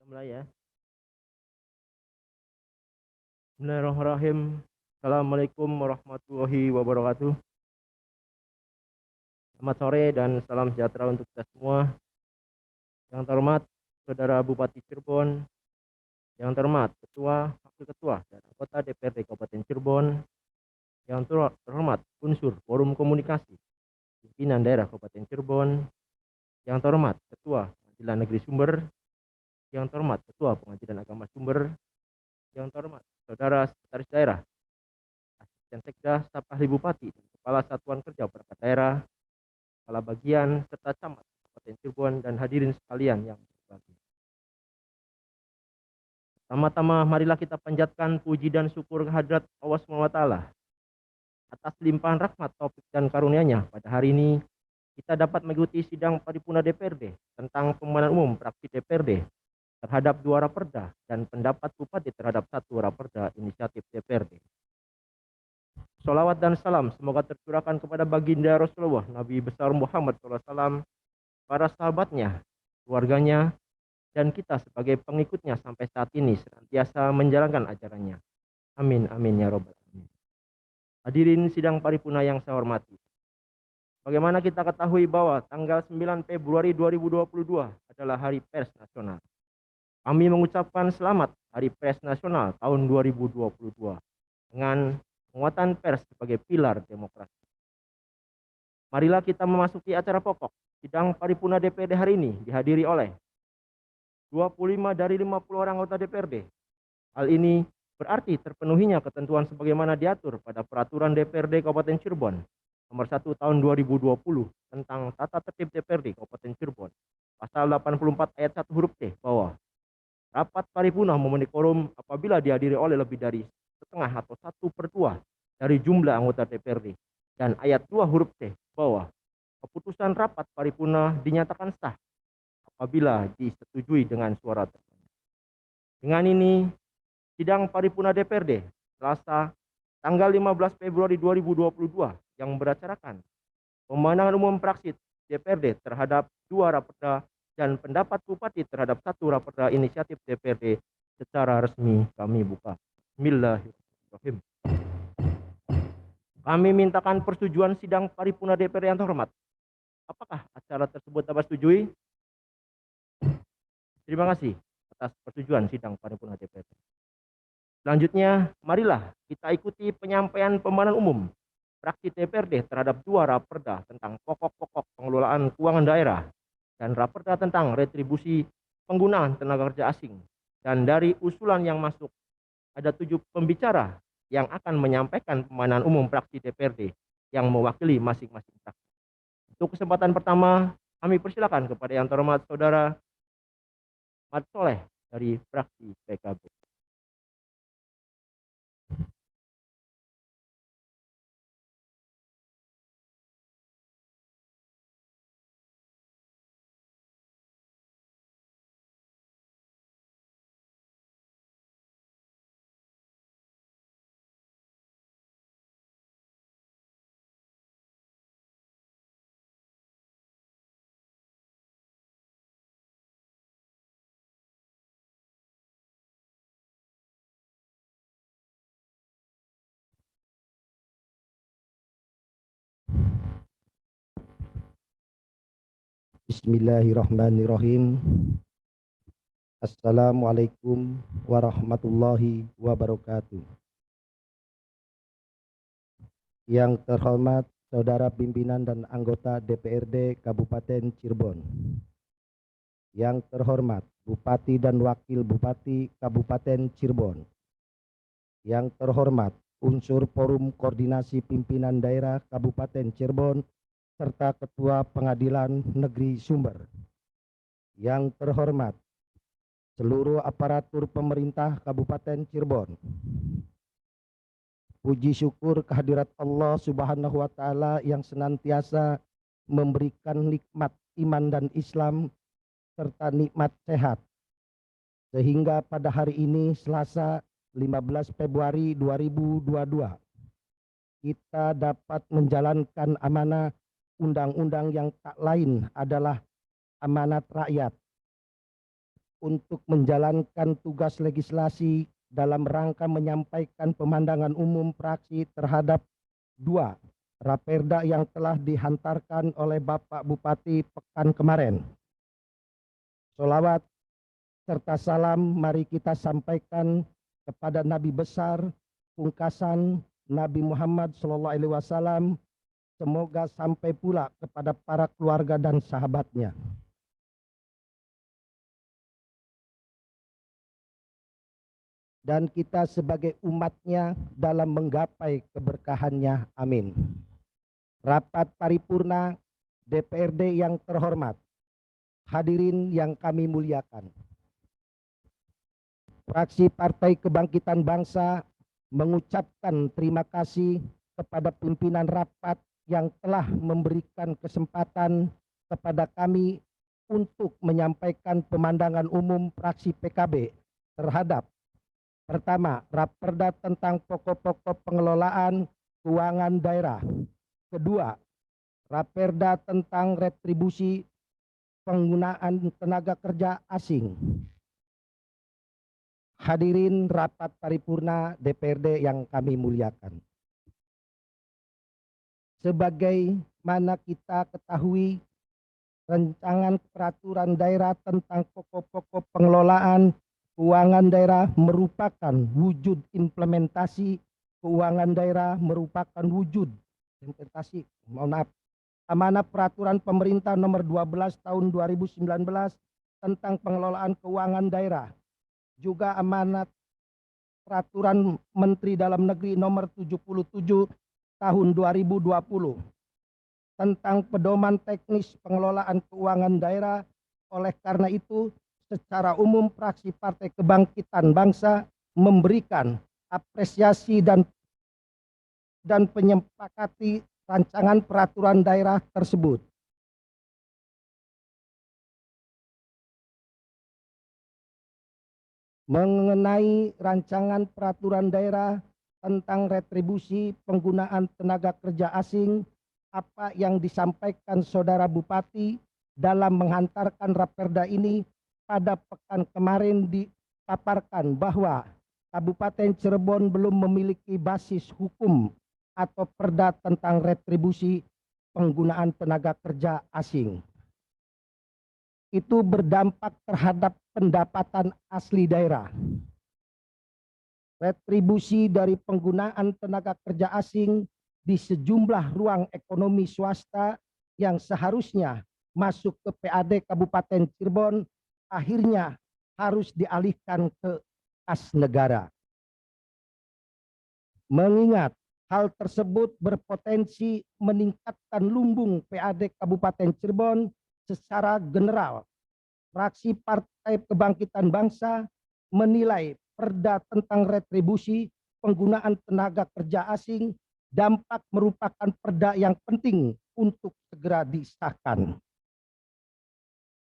Mulai ya. Bismillahirrahmanirrahim. Assalamualaikum warahmatullahi wabarakatuh. Selamat sore dan salam sejahtera untuk kita semua. Yang terhormat Saudara Bupati Cirebon, yang terhormat Ketua, Wakil Ketua, dan anggota DPRD Kabupaten Cirebon, yang terhormat unsur Forum Komunikasi Pimpinan Daerah Kabupaten Cirebon, yang terhormat Ketua Pengadilan Negeri Sumber, yang terhormat Ketua Pengadilan Agama Sumber, yang terhormat Saudara Sekretaris Daerah, Asisten Sekda, Staf Ahli Bupati, dan Kepala Satuan Kerja Perangkat Daerah, Kepala Bagian, serta Camat Kabupaten Cirebon, dan hadirin sekalian yang berbahagia. Pertama-tama marilah kita panjatkan puji dan syukur kehadirat Allah SWT atas limpahan rahmat, taufik dan karunia-Nya. Pada hari ini kita dapat mengikuti sidang paripurna DPRD tentang pemilihan umum fraksi DPRD terhadap 2 raperda dan pendapat Bupati terhadap 1 raperda inisiatif DPRD. Sholawat dan salam semoga tercurahkan kepada baginda Rasulullah Nabi besar Muhammad SAW, para sahabatnya, keluarganya, dan kita sebagai pengikutnya sampai saat ini senantiasa menjalankan ajarannya. Amin, amin, ya robbal alamin. Hadirin sidang paripurna yang saya hormati. Bagaimana kita ketahui bahwa tanggal 9 Februari 2022 adalah Hari Pers Nasional. Kami mengucapkan selamat Hari Pers Nasional tahun 2022 dengan penguatan pers sebagai pilar demokrasi. Marilah kita memasuki acara pokok. Sidang paripurna DPRD hari ini dihadiri oleh 25 dari 50 orang anggota DPRD. Hal ini berarti terpenuhinya ketentuan sebagaimana diatur pada Peraturan DPRD Kabupaten Cirebon Nomor 1 Tahun 2020 tentang Tata Tertib DPRD Kabupaten Cirebon, Pasal 84 ayat 1 huruf T, bahwa rapat paripurna memenuhi quorum apabila dihadiri oleh lebih dari setengah atau 1/2 dari jumlah anggota DPRD, dan ayat 2 huruf T, bahwa keputusan rapat paripurna dinyatakan sah apabila disetujui dengan suara terbanyak. Dengan ini, sidang paripurna DPRD Selasa tanggal 15 Februari 2022 yang beracarkan pemenangan umum fraksi DPRD terhadap 2 raperda dan pendapat Bupati terhadap 1 raperda inisiatif DPRD secara resmi kami buka. Bismillahirrahmanirrahim. Kami mintakan persetujuan sidang paripurna DPRD yang terhormat. Apakah acara tersebut dapat disetujui? Terima kasih atas persetujuan sidang paripurna DPRD. Selanjutnya, marilah kita ikuti penyampaian pemanahan umum fraksi DPRD terhadap 2 raperda tentang pokok-pokok pengelolaan keuangan daerah dan raperda tentang retribusi penggunaan tenaga kerja asing. Dan dari usulan yang masuk, ada 7 pembicara yang akan menyampaikan pemanahan umum fraksi DPRD yang mewakili masing-masing fraksi. Untuk kesempatan pertama, kami persilakan kepada yang terhormat Saudara Mat Soleh dari fraksi PKB. Bismillahirrahmanirrahim. Assalamualaikum warahmatullahi wabarakatuh. Yang terhormat Saudara Pimpinan dan Anggota DPRD Kabupaten Cirebon. Yang terhormat Bupati dan Wakil Bupati Kabupaten Cirebon. Yang terhormat unsur Forum Koordinasi Pimpinan Daerah Kabupaten Cirebon serta Ketua Pengadilan Negeri Sumber. Yang terhormat seluruh aparatur pemerintah Kabupaten Cirebon. Puji syukur kehadirat Allah Subhanahu wa Ta'ala yang senantiasa memberikan nikmat iman dan Islam serta nikmat sehat, sehingga pada hari ini Selasa 15 Februari 2022 kita dapat menjalankan amanah undang-undang yang tak lain adalah amanat rakyat, untuk menjalankan tugas legislasi dalam rangka menyampaikan pemandangan umum praksi terhadap 2 Raperda yang telah dihantarkan oleh Bapak Bupati pekan kemarin. Sholawat serta salam mari kita sampaikan kepada Nabi besar pungkasan Nabi Muhammad SAW. Semoga sampai pula kepada para keluarga dan sahabatnya. Dan kita sebagai umatnya dalam menggapai keberkahannya. Amin. Rapat paripurna DPRD yang terhormat, hadirin yang kami muliakan. Fraksi Partai Kebangkitan Bangsa mengucapkan terima kasih kepada pimpinan rapat yang telah memberikan kesempatan kepada kami untuk menyampaikan pemandangan umum fraksi PKB terhadap pertama, Raperda tentang pokok-pokok pengelolaan keuangan daerah. Kedua, Raperda tentang retribusi penggunaan tenaga kerja asing. Hadirin rapat paripurna DPRD yang kami muliakan. Sebagaimana kita ketahui, rancangan peraturan daerah tentang pokok-pokok pengelolaan keuangan daerah merupakan wujud implementasi keuangan daerah amanah peraturan pemerintah nomor 12 tahun 2019 tentang pengelolaan keuangan daerah, juga amanat peraturan Menteri Dalam Negeri nomor 77 tahun 2020 tentang pedoman teknis pengelolaan keuangan daerah. Oleh karena itu, secara umum fraksi Partai Kebangkitan Bangsa memberikan apresiasi dan menyepakati rancangan peraturan daerah tersebut. Mengenai rancangan peraturan daerah tentang retribusi penggunaan tenaga kerja asing, apa yang disampaikan Saudara Bupati dalam menghantarkan Raperda ini pada pekan kemarin dipaparkan bahwa Kabupaten Cirebon belum memiliki basis hukum atau perda tentang retribusi penggunaan tenaga kerja asing. Itu berdampak terhadap pendapatan asli daerah. Retribusi dari penggunaan tenaga kerja asing di sejumlah ruang ekonomi swasta yang seharusnya masuk ke PAD Kabupaten Cirebon akhirnya harus dialihkan ke kas negara. Mengingat hal tersebut berpotensi meningkatkan lumbung PAD Kabupaten Cirebon secara general, fraksi Partai Kebangkitan Bangsa menilai perda tentang retribusi penggunaan tenaga kerja asing dampak merupakan perda yang penting untuk segera disahkan.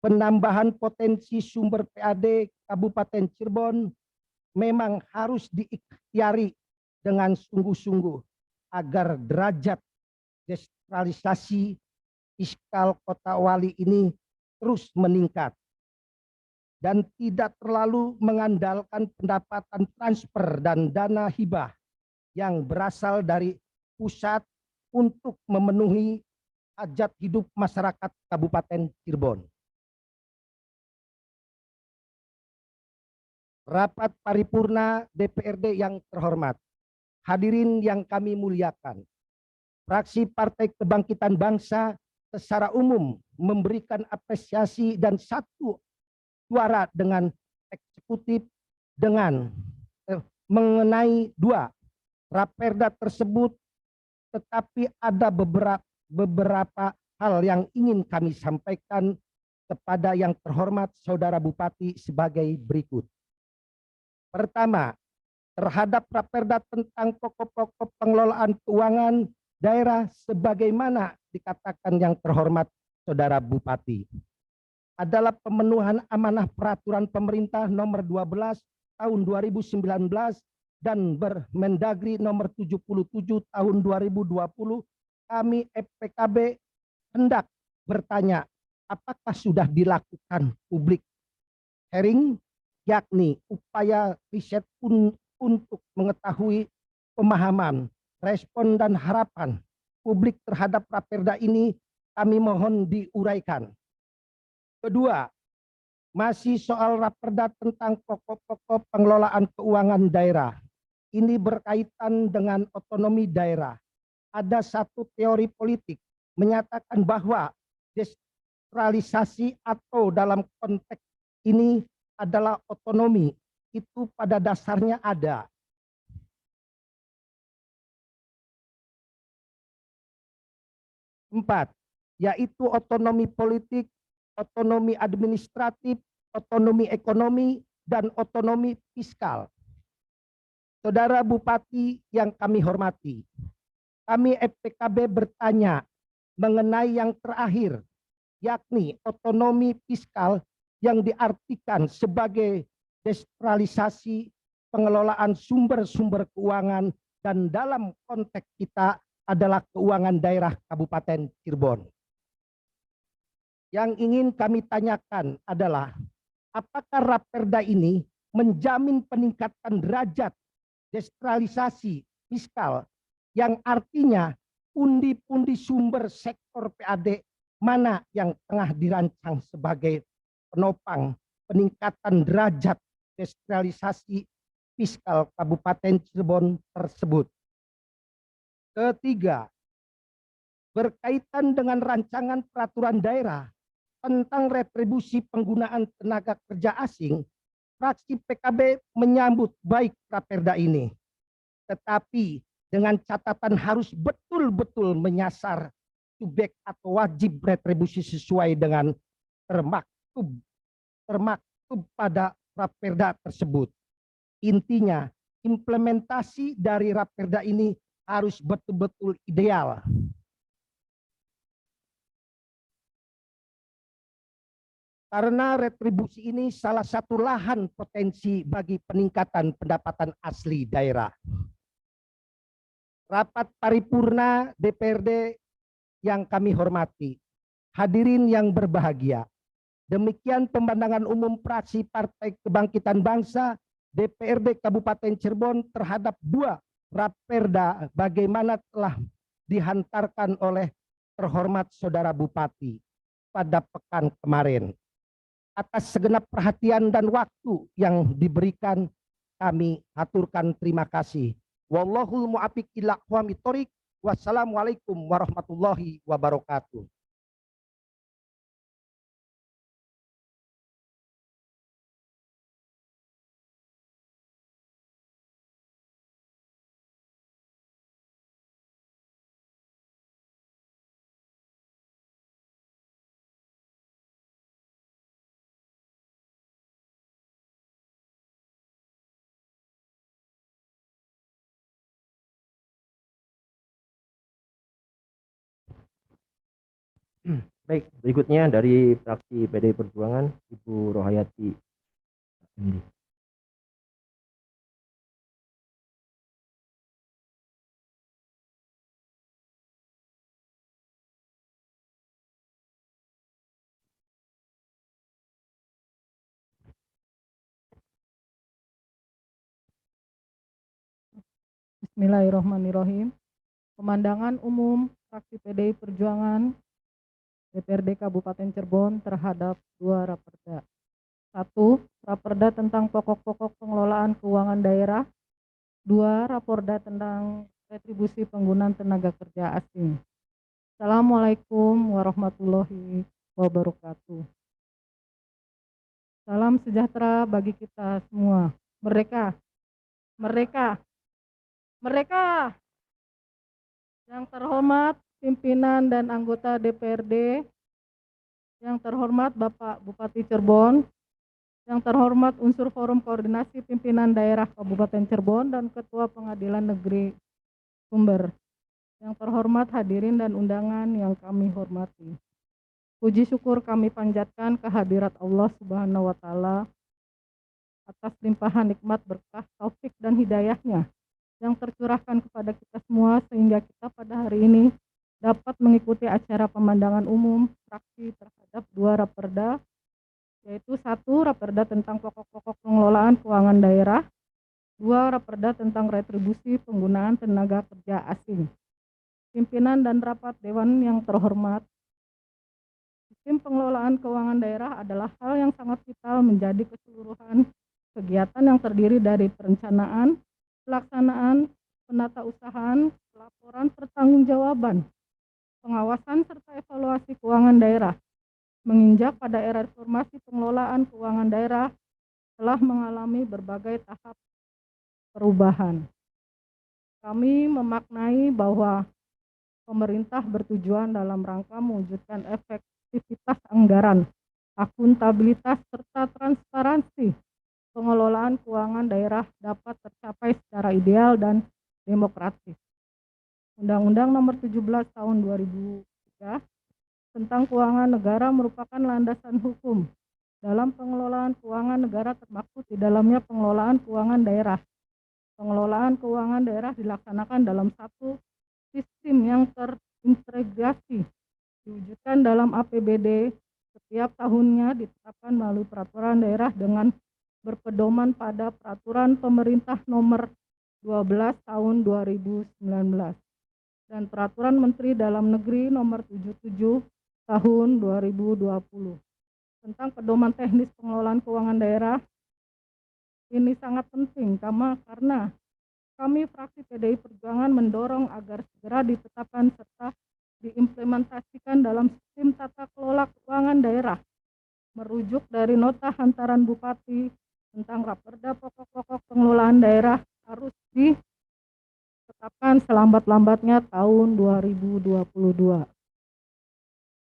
Penambahan potensi sumber PAD Kabupaten Cirebon memang harus diikhtiari dengan sungguh-sungguh agar derajat desentralisasi fiskal Kota Wali ini terus meningkat dan tidak terlalu mengandalkan pendapatan transfer dan dana hibah yang berasal dari pusat untuk memenuhi hajat hidup masyarakat Kabupaten Cirebon. Rapat paripurna DPRD yang terhormat, hadirin yang kami muliakan, fraksi Partai Kebangkitan Bangsa secara umum memberikan apresiasi dan satu suara dengan eksekutif dengan mengenai 2 Raperda tersebut, tetapi ada beberapa hal yang ingin kami sampaikan kepada yang terhormat Saudara Bupati sebagai berikut. Pertama, terhadap Raperda tentang pokok-pokok pengelolaan keuangan daerah sebagaimana dikatakan yang terhormat Saudara Bupati adalah pemenuhan amanah peraturan pemerintah nomor 12 tahun 2019 dan Permendagri nomor 77 tahun 2020. Kami, hendak bertanya, apakah sudah dilakukan public sharing, yakni upaya riset untuk mengetahui pemahaman, respon dan harapan publik terhadap Raperda ini kami mohon diuraikan. Kedua, masih soal Raperda tentang pokok-pokok pengelolaan keuangan daerah. Ini berkaitan dengan otonomi daerah. Ada satu teori politik menyatakan bahwa desentralisasi atau dalam konteks ini adalah otonomi. Itu pada dasarnya ada. Empat, yaitu otonomi politik, otonomi administratif, otonomi ekonomi, dan otonomi fiskal. Saudara Bupati yang kami hormati, kami FPKB bertanya mengenai yang terakhir, yakni otonomi fiskal yang diartikan sebagai desentralisasi pengelolaan sumber-sumber keuangan dan dalam konteks kita adalah keuangan daerah Kabupaten Cirebon. Yang ingin kami tanyakan adalah apakah Raperda ini menjamin peningkatan derajat desentralisasi fiskal yang artinya pundi-pundi sumber sektor PAD mana yang tengah dirancang sebagai penopang peningkatan derajat desentralisasi fiskal Kabupaten Cirebon tersebut. Ketiga, berkaitan dengan rancangan peraturan daerah tentang retribusi penggunaan tenaga kerja asing, fraksi PKB menyambut baik Raperda ini. Tetapi dengan catatan harus betul-betul menyasar subjek atau wajib retribusi sesuai dengan termaktub pada Raperda tersebut. Intinya, implementasi dari Raperda ini harus betul-betul ideal. Karena retribusi ini salah satu lahan potensi bagi peningkatan pendapatan asli daerah. Rapat paripurna DPRD yang kami hormati, hadirin yang berbahagia, demikian pemandangan umum fraksi Partai Kebangkitan Bangsa DPRD Kabupaten Cirebon terhadap dua Raperda bagaimana telah dihantarkan oleh terhormat Saudara Bupati pada pekan kemarin. Atas segenap perhatian dan waktu yang diberikan, kami haturkan terima kasih. Wallahul muwaffiq ila aqwamit thoriq. Wassalamualaikum warahmatullahi wabarakatuh. Baik, berikutnya dari fraksi PDI Perjuangan, Ibu Rohayati. Bismillahirrahmanirrahim. Pemandangan umum fraksi PDI Perjuangan DPRD Kabupaten Cirebon terhadap dua Raperda. 1. Raperda tentang pokok-pokok pengelolaan keuangan daerah. 2. Raperda tentang retribusi penggunaan tenaga kerja asing. Assalamualaikum warahmatullahi wabarakatuh. Salam sejahtera bagi kita semua. Merdeka, merdeka, merdeka. Yang terhormat pimpinan dan anggota DPRD, yang terhormat Bapak Bupati Cirebon, yang terhormat unsur Forum Koordinasi Pimpinan Daerah Kabupaten Cirebon dan Ketua Pengadilan Negeri Sumber, yang terhormat hadirin dan undangan yang kami hormati. Puji syukur kami panjatkan kehadirat Allah Subhanahu wa Ta'ala atas limpahan nikmat berkah, taufik dan hidayahnya yang tercurahkan kepada kita semua sehingga kita pada hari ini dapat mengikuti acara pemandangan umum fraksi terhadap dua Raperda yaitu 1. Raperda tentang pokok-pokok pengelolaan keuangan daerah, 2. Raperda tentang retribusi penggunaan tenaga kerja asing. Pimpinan dan rapat Dewan yang terhormat, sistem pengelolaan keuangan daerah adalah hal yang sangat vital menjadi keseluruhan kegiatan yang terdiri dari perencanaan, pelaksanaan, penatausahaan, pelaporan, pertanggungjawaban, pengawasan, serta evaluasi keuangan daerah. Menginjak pada era reformasi pengelolaan keuangan daerah telah mengalami berbagai tahap perubahan. Kami memaknai bahwa pemerintah bertujuan dalam rangka mewujudkan efektivitas anggaran, akuntabilitas, serta transparansi pengelolaan keuangan daerah dapat tercapai secara ideal dan demokratis. Undang-Undang Nomor 17 Tahun 2003 tentang Keuangan Negara merupakan landasan hukum dalam pengelolaan keuangan negara, termaksud di dalamnya pengelolaan keuangan daerah. Pengelolaan keuangan daerah dilaksanakan dalam satu sistem yang terintegrasi, diwujudkan dalam APBD setiap tahunnya, ditetapkan melalui peraturan daerah dengan berpedoman pada peraturan pemerintah nomor 12 tahun 2019 dan peraturan Menteri Dalam Negeri nomor 77 tahun 2020 tentang pedoman teknis pengelolaan keuangan daerah. Ini sangat penting karena kami fraksi PDI Perjuangan mendorong agar segera ditetapkan serta diimplementasikan dalam sistem tata kelola keuangan daerah, merujuk dari nota hantaran Bupati tentang Raperda pokok-pokok pengelolaan daerah harus ditetapkan selambat-lambatnya tahun 2022.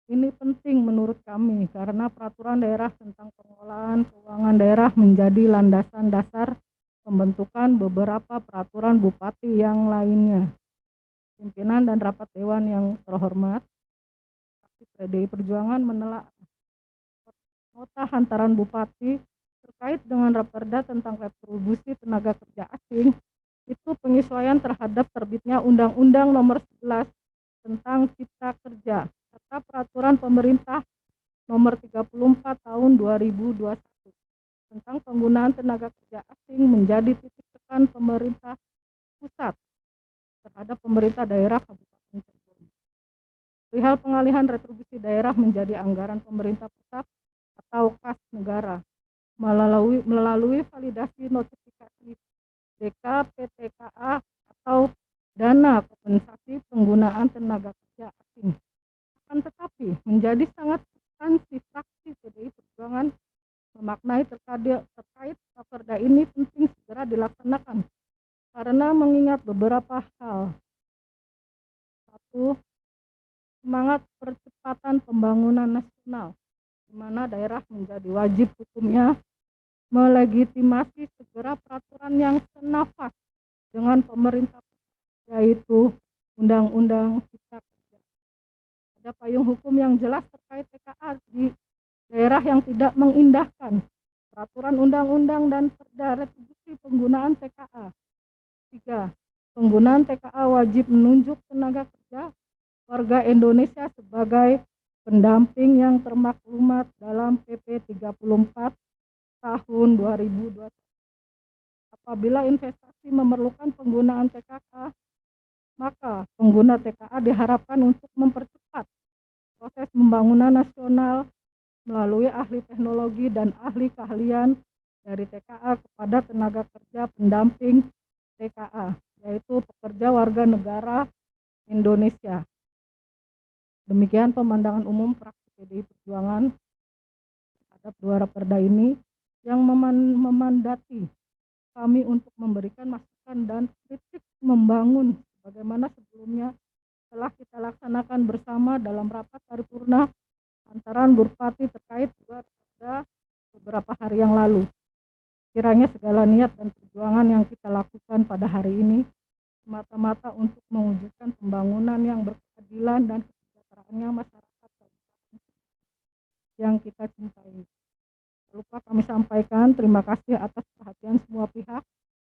Ini penting menurut kami karena peraturan daerah tentang pengelolaan keuangan daerah menjadi landasan dasar pembentukan beberapa peraturan bupati yang lainnya. Pimpinan dan rapat dewan yang terhormat, fraksi PDI Perjuangan menelaah nota hantaran bupati terkait dengan Raperda tentang retribusi tenaga kerja asing. Itu penyesuaian terhadap terbitnya Undang-Undang Nomor 11 tentang Cipta Kerja serta peraturan pemerintah Nomor 34 Tahun 2021 tentang penggunaan tenaga kerja asing menjadi titik tekan pemerintah pusat terhadap pemerintah daerah Kabupaten Cirebon. Perihal pengalihan retribusi daerah menjadi anggaran pemerintah pusat atau kas negara melalui validasi notifikasi DKPTKA atau dana kompensasi penggunaan tenaga kerja asing. Akan tetapi menjadi sangat substansi fraksi PDI Perjuangan memaknai terkait Raperda ini penting segera dilaksanakan karena mengingat beberapa hal. 1. Semangat percepatan pembangunan nasional, di mana daerah menjadi wajib hukumnya melegitimasi segera peraturan yang senafas dengan pemerintah, yaitu Undang-Undang Cipta Kerja. Ada payung hukum yang jelas terkait TKA di daerah yang tidak mengindahkan peraturan undang-undang dan perda retribusi penggunaan TKA. 3. Penggunaan TKA wajib menunjuk tenaga kerja warga Indonesia sebagai pendamping yang termaklumat dalam PP 34 tahun 2020. Apabila investasi memerlukan penggunaan TKA, maka pengguna TKA diharapkan untuk mempercepat proses pembangunan nasional melalui ahli teknologi dan ahli keahlian dari TKA kepada tenaga kerja pendamping TKA, yaitu pekerja warga negara Indonesia. Demikian pemandangan umum fraksi PDI Perjuangan terhadap dua Raperda ini yang memandati kami untuk memberikan masukan dan kritik membangun sebagaimana sebelumnya telah kita laksanakan bersama dalam rapat paripurna hantaran Bupati terkait dua Raperda beberapa hari yang lalu. Kiranya segala niat dan perjuangan yang kita lakukan pada hari ini semata-mata untuk mewujudkan pembangunan yang berkeadilan dan kesejahteraannya masyarakat yang kita cintai. Lupa kami sampaikan terima kasih atas perhatian semua pihak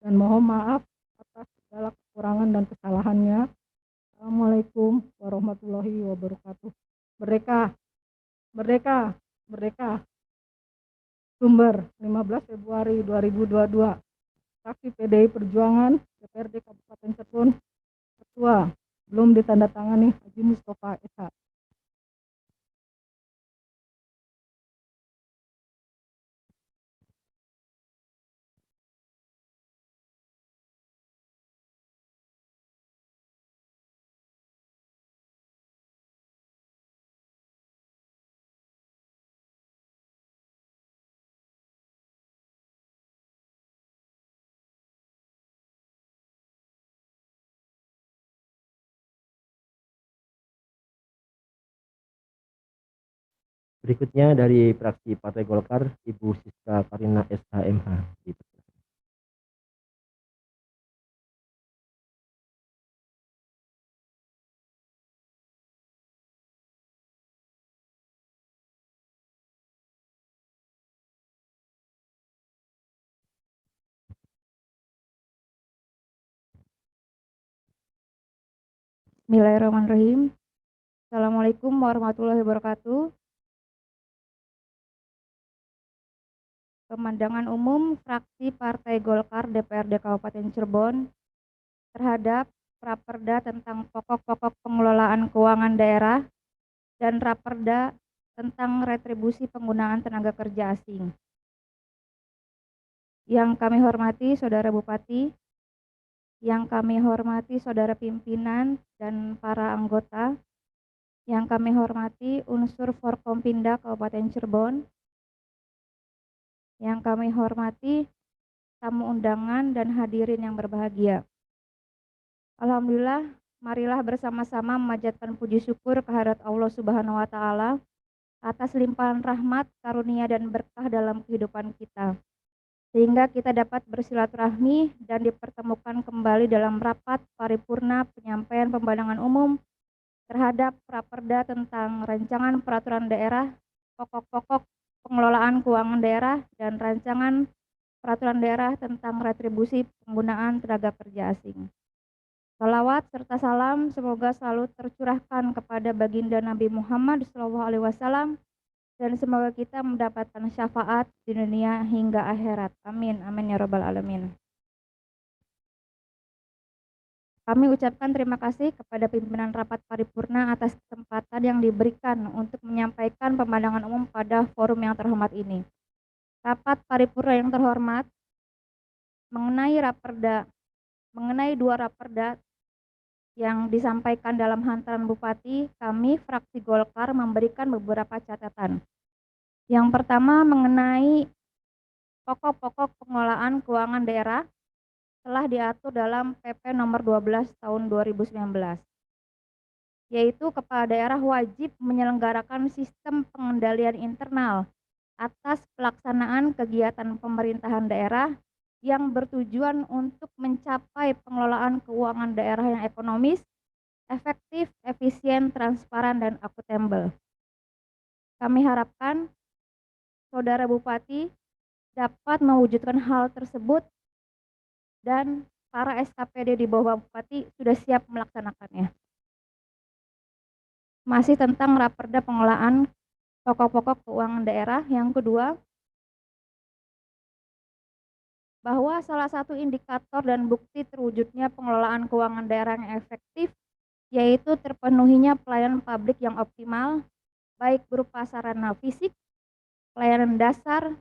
dan mohon maaf atas segala kekurangan dan kesalahannya. Assalamualaikum warahmatullahi wabarakatuh. Merdeka, merdeka, merdeka. Sumber 15 Februari 2022. Fraksi PDI Perjuangan DPRD Kabupaten Cirebon. Ketua belum ditandatangani Haji Mustafa SH. Berikutnya dari fraksi Partai Golkar, Ibu Siska Karina SHMH. Bismillahirrahmanirrahim. Assalamualaikum warahmatullahi wabarakatuh. Pemandangan umum fraksi Partai Golkar DPRD Kabupaten Cirebon terhadap Raperda tentang pokok-pokok pengelolaan keuangan daerah dan Raperda tentang retribusi penggunaan tenaga kerja asing. Yang kami hormati Saudara Bupati, yang kami hormati Saudara pimpinan dan para anggota, yang kami hormati unsur Forkompinda Kabupaten Cirebon, yang kami hormati tamu undangan dan hadirin yang berbahagia. Alhamdulillah, marilah bersama-sama memanjatkan puji syukur kehadirat Allah Subhanahu wa taala atas limpahan rahmat, karunia dan berkah dalam kehidupan kita. Sehingga kita dapat bersilaturahmi dan dipertemukan kembali dalam rapat paripurna penyampaian pandangan umum terhadap Raperda tentang rancangan peraturan daerah, pokok-pokok pengelolaan keuangan daerah, dan rancangan peraturan daerah tentang retribusi penggunaan tenaga kerja asing. Salawat serta salam semoga selalu tercurahkan kepada baginda Nabi Muhammad SAW dan semoga kita mendapatkan syafaat di dunia hingga akhirat. Amin, amin ya rabbal alamin. Kami ucapkan terima kasih kepada pimpinan rapat paripurna atas kesempatan yang diberikan untuk menyampaikan pemandangan umum pada forum yang terhormat ini. Rapat paripurna yang terhormat mengenai dua raperda yang disampaikan dalam hantaran Bupati, kami fraksi Golkar memberikan beberapa catatan. Yang pertama mengenai pokok-pokok pengelolaan keuangan daerah telah diatur dalam PP nomor 12 tahun 2019, yaitu kepala daerah wajib menyelenggarakan sistem pengendalian internal atas pelaksanaan kegiatan pemerintahan daerah yang bertujuan untuk mencapai pengelolaan keuangan daerah yang ekonomis, efektif, efisien, transparan, dan akuntabel. Kami harapkan Saudara Bupati dapat mewujudkan hal tersebut dan para SKPD di bawah Bupati sudah siap melaksanakannya. Masih tentang Raperda pengelolaan pokok-pokok keuangan daerah. Yang kedua, bahwa salah satu indikator dan bukti terwujudnya pengelolaan keuangan daerah yang efektif yaitu terpenuhinya pelayanan publik yang optimal, baik berupa sarana fisik, pelayanan dasar,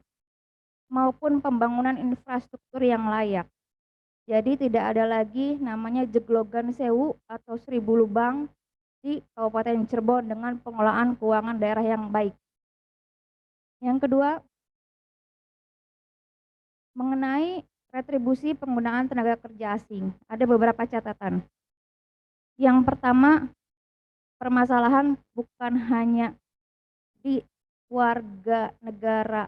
maupun pembangunan infrastruktur yang layak. Jadi tidak ada lagi namanya jeglogan sewu atau 1000 lubang di Kabupaten Cirebon dengan pengelolaan keuangan daerah yang baik. Yang kedua, mengenai retribusi penggunaan tenaga kerja asing, ada beberapa catatan. Yang pertama, permasalahan bukan hanya di warga negara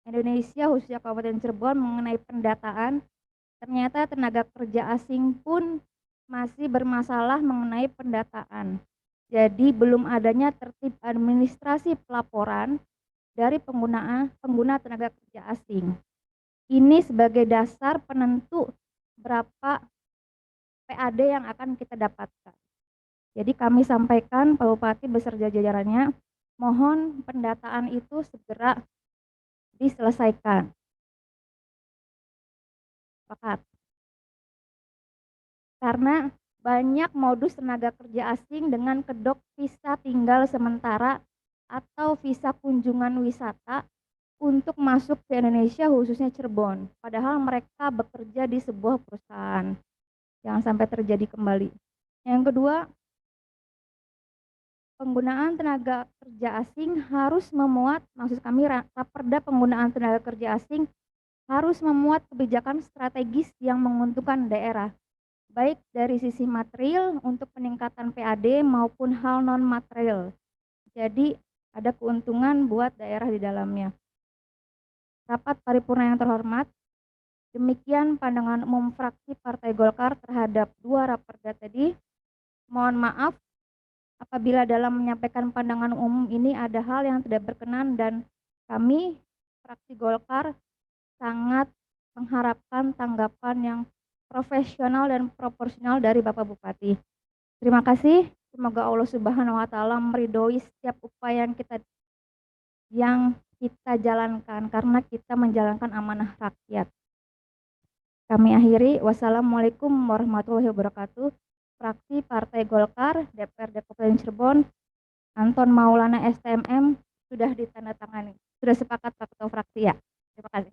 Indonesia khususnya Kabupaten Cirebon mengenai pendataan, ternyata tenaga kerja asing pun masih bermasalah mengenai pendataan. Jadi belum adanya tertib administrasi pelaporan dari pengguna tenaga kerja asing. Ini sebagai dasar penentu berapa PAD yang akan kita dapatkan. Jadi kami sampaikan Pak Bupati beserta jajarannya, mohon pendataan itu segera diselesaikan. Sepakat. Karena banyak modus tenaga kerja asing dengan kedok visa tinggal sementara atau visa kunjungan wisata untuk masuk ke Indonesia khususnya Cirebon. Padahal mereka bekerja di sebuah perusahaan. Jangan sampai terjadi kembali. Yang kedua, penggunaan tenaga kerja asing harus memuat, maksud kami Raperda penggunaan tenaga kerja asing harus memuat kebijakan strategis yang menguntungkan daerah, baik dari sisi material untuk peningkatan PAD maupun hal non-material. Jadi ada keuntungan buat daerah di dalamnya. Rapat paripurna yang terhormat, demikian pandangan umum fraksi Partai Golkar terhadap dua raperda tadi. Mohon maaf apabila dalam menyampaikan pandangan umum ini ada hal yang tidak berkenan dan kami fraksi Golkar sangat mengharapkan tanggapan yang profesional dan proporsional dari Bapak Bupati. Terima kasih. Semoga Allah Subhanahu wa taala meridhoi setiap upaya yang kita jalankan karena kita menjalankan amanah rakyat. Kami akhiri. Wassalamualaikum warahmatullahi wabarakatuh. Fraksi Partai Golkar DPRD Kabupaten Cirebon, Anton Maulana STMM sudah ditandatangani. Sudah sepakat Pak Ketua Fraksi ya. Terima kasih.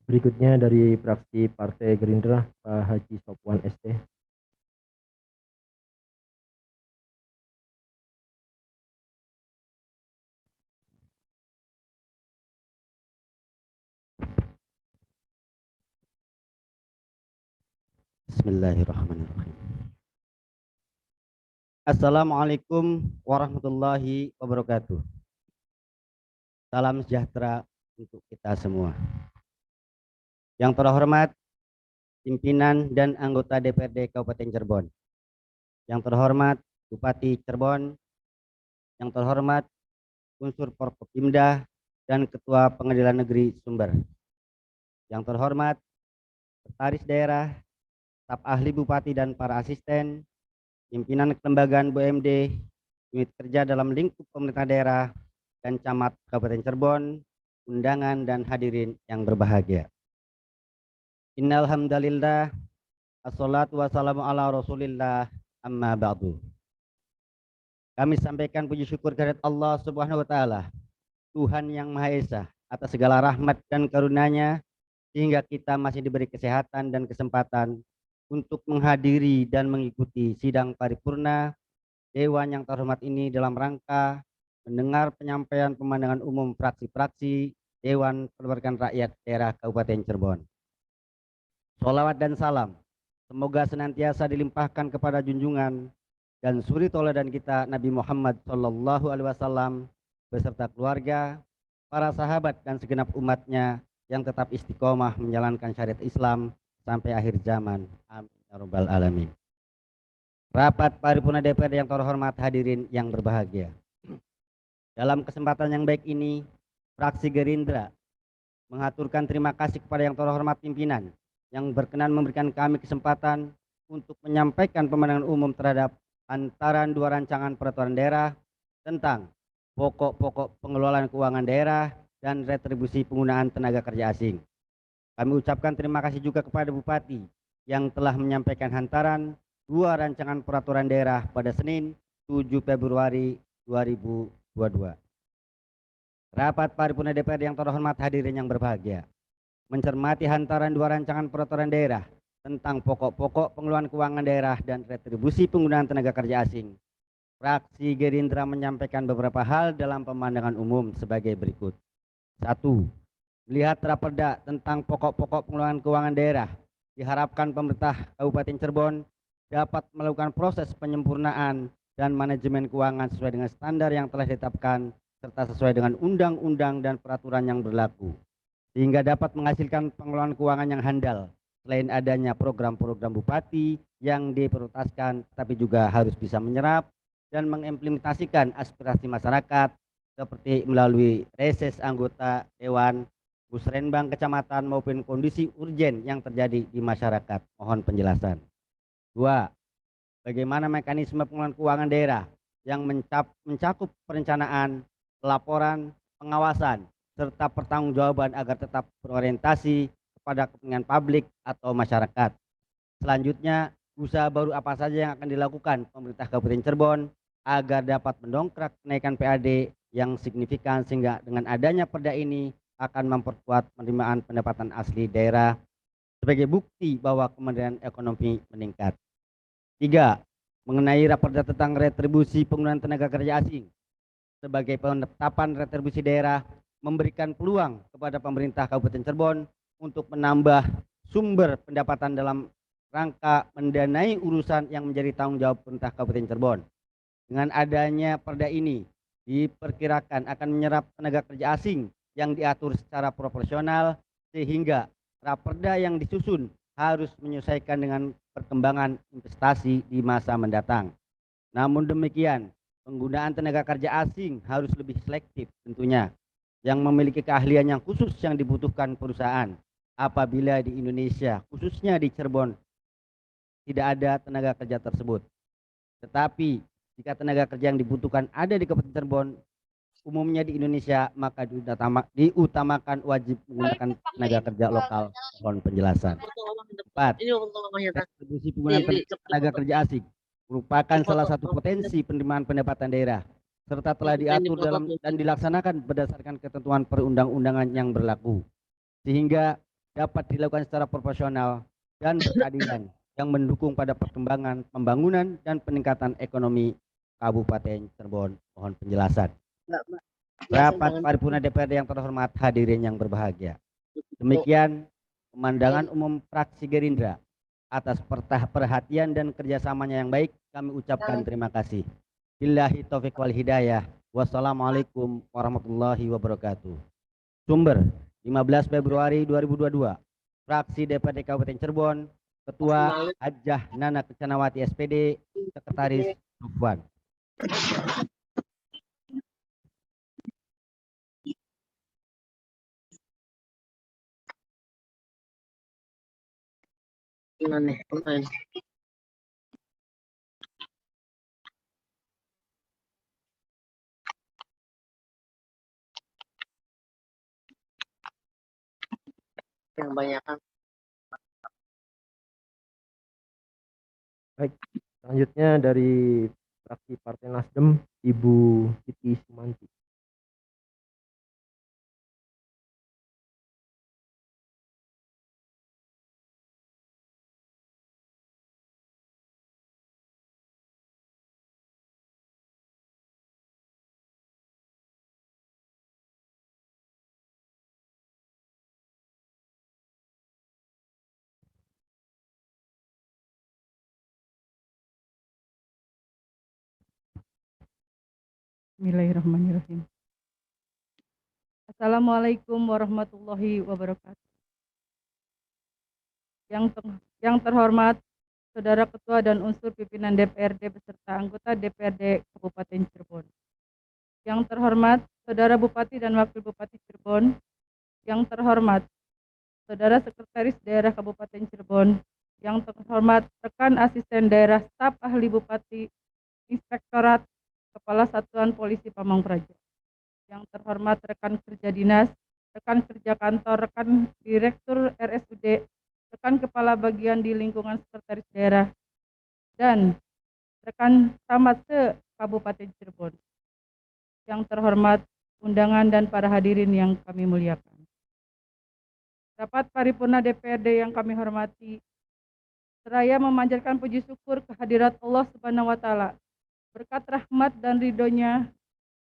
Berikutnya dari fraksi Partai Gerindra, Pak Haji Sopwan ST. Bismillahirrahmanirrahim. Assalamualaikum warahmatullahi wabarakatuh. Salam sejahtera untuk kita semua. Yang terhormat pimpinan dan anggota DPRD Kabupaten Cirebon. Yang terhormat Bupati Cirebon. Yang terhormat unsur Forkopimda dan Ketua Pengadilan Negeri Sumber. Yang terhormat Sekretaris Daerah, staf ahli Bupati dan para asisten, pimpinan kelembagaan BUMD, unit kerja dalam lingkup pemerintah daerah, dan camat Kabupaten Cirebon, undangan dan hadirin yang berbahagia. Innal hamdalillah, assalatu wassalamu ala rasulillah, amma ba'du. Kami sampaikan puji syukur kehadirat Allah Subhanahu wa taala, Tuhan yang Maha Esa, atas segala rahmat dan karunia-Nya sehingga kita masih diberi kesehatan dan kesempatan untuk menghadiri dan mengikuti sidang paripurna Dewan yang terhormat ini dalam rangka mendengar penyampaian pemandangan umum fraksi-fraksi Dewan Perwakilan Rakyat Daerah Kabupaten Cirebon. Sholawat dan salam semoga senantiasa dilimpahkan kepada junjungan dan suri tauladan kita Nabi Muhammad SAW beserta keluarga, para sahabat dan segenap umatnya yang tetap istiqomah menjalankan syariat Islam sampai akhir zaman. Amin ya rabbal alamin. Rapat paripurna DPRD yang terhormat, hadirin yang berbahagia. Dalam kesempatan yang baik ini, fraksi Gerindra mengaturkan terima kasih kepada yang terhormat pimpinan yang berkenan memberikan kami kesempatan untuk menyampaikan pemandangan umum terhadap antaran dua rancangan peraturan daerah tentang pokok-pokok pengelolaan keuangan daerah dan retribusi penggunaan tenaga kerja asing. Kami ucapkan terima kasih juga kepada Bupati yang telah menyampaikan hantaran dua rancangan peraturan daerah pada Senin 7 Februari 2022. Rapat paripurna DPRD yang terhormat, hadirin yang berbahagia, mencermati hantaran dua rancangan peraturan daerah tentang pokok-pokok pengelolaan keuangan daerah dan retribusi penggunaan tenaga kerja asing. Fraksi Gerindra menyampaikan beberapa hal dalam pemandangan umum sebagai berikut. 1. Melihat raperda tentang pokok-pokok pengelolaan keuangan daerah, diharapkan pemerintah Kabupaten Cirebon dapat melakukan proses penyempurnaan dan manajemen keuangan sesuai dengan standar yang telah ditetapkan serta sesuai dengan undang-undang dan peraturan yang berlaku, sehingga dapat menghasilkan pengelolaan keuangan yang handal, selain adanya program-program bupati yang diprioritaskan, tapi juga harus bisa menyerap dan mengimplementasikan aspirasi masyarakat seperti melalui reses anggota dewan, musrenbang kecamatan maupun kondisi urgen yang terjadi di masyarakat. Mohon penjelasan. 2. Bagaimana mekanisme pengelolaan keuangan daerah yang mencakup perencanaan, pelaporan, pengawasan, serta pertanggungjawaban agar tetap berorientasi kepada kepentingan publik atau masyarakat. Selanjutnya, usaha baru apa saja yang akan dilakukan pemerintah Kabupaten Cirebon agar dapat mendongkrak kenaikan PAD yang signifikan, sehingga dengan adanya perda ini akan memperkuat penerimaan pendapatan asli daerah sebagai bukti bahwa kemandirian ekonomi meningkat. 3. Mengenai raperda tentang retribusi penggunaan tenaga kerja asing. Sebagai penetapan retribusi daerah memberikan peluang kepada pemerintah Kabupaten Cirebon untuk menambah sumber pendapatan dalam rangka mendanai urusan yang menjadi tanggung jawab pemerintah Kabupaten Cirebon. Dengan adanya perda ini diperkirakan akan menyerap tenaga kerja asing yang diatur secara proporsional, sehingga raperda yang disusun harus menyesuaikan dengan perkembangan investasi di masa mendatang. Namun demikian, penggunaan tenaga kerja asing harus lebih selektif tentunya, yang memiliki keahlian yang khusus yang dibutuhkan perusahaan. Apabila di Indonesia, khususnya di Cirebon, tidak ada tenaga kerja tersebut. Tetapi jika tenaga kerja yang dibutuhkan ada di Kabupaten Cirebon, umumnya di Indonesia, maka diutamakan wajib menggunakan tenaga kerja lokal. Mohon penjelasan. 4. Retribusi penggunaan tenaga kerja asing merupakan salah satu potensi penerimaan pendapatan daerah, serta telah diatur dalam dan dilaksanakan berdasarkan ketentuan perundang-undangan yang berlaku, sehingga dapat dilakukan secara proporsional dan berkeadilan yang mendukung pada perkembangan, pembangunan, dan peningkatan ekonomi Kabupaten Cirebon. Mohon penjelasan. Rapat paripurna DPRD yang terhormat, hadirin yang berbahagia. Demikian pemandangan umum fraksi Gerindra. Atas perhatian dan kerjasamanya yang baik, kami ucapkan terima kasih. Billahi taufiq wal hidayah. Wassalamualaikum warahmatullahi wabarakatuh. Sumber 15 Februari 2022. Fraksi DPRD Kabupaten Cirebon, Ketua Hajah Nana Kecanawati SPD, Sekretaris Rufwan. Yang banyak kan. Baik, selanjutnya dari fraksi Partai Nasdem, Ibu Siti Sumanti. Bismillahirrahmanirrahim. Assalamualaikum warahmatullahi wabarakatuh. Yang terhormat Saudara Ketua dan unsur pimpinan DPRD beserta anggota DPRD Kabupaten Cirebon. Yang terhormat Saudara Bupati dan Wakil Bupati Cirebon. Yang terhormat Saudara Sekretaris Daerah Kabupaten Cirebon. Yang terhormat rekan asisten daerah, staf ahli Bupati, Inspektorat, Kepala Satuan Polisi Pamong Praja. Yang terhormat rekan kerja dinas, rekan kerja kantor, rekan direktur RSUD, rekan kepala bagian di lingkungan sekretaris daerah, dan rekan camat se-Kabupaten Cirebon. Yang terhormat undangan dan para hadirin yang kami muliakan. Rapat paripurna DPRD yang kami hormati, seraya memanjatkan puji syukur kehadirat Allah Subhanahu wa Ta'ala. Berkat rahmat dan ridhonya,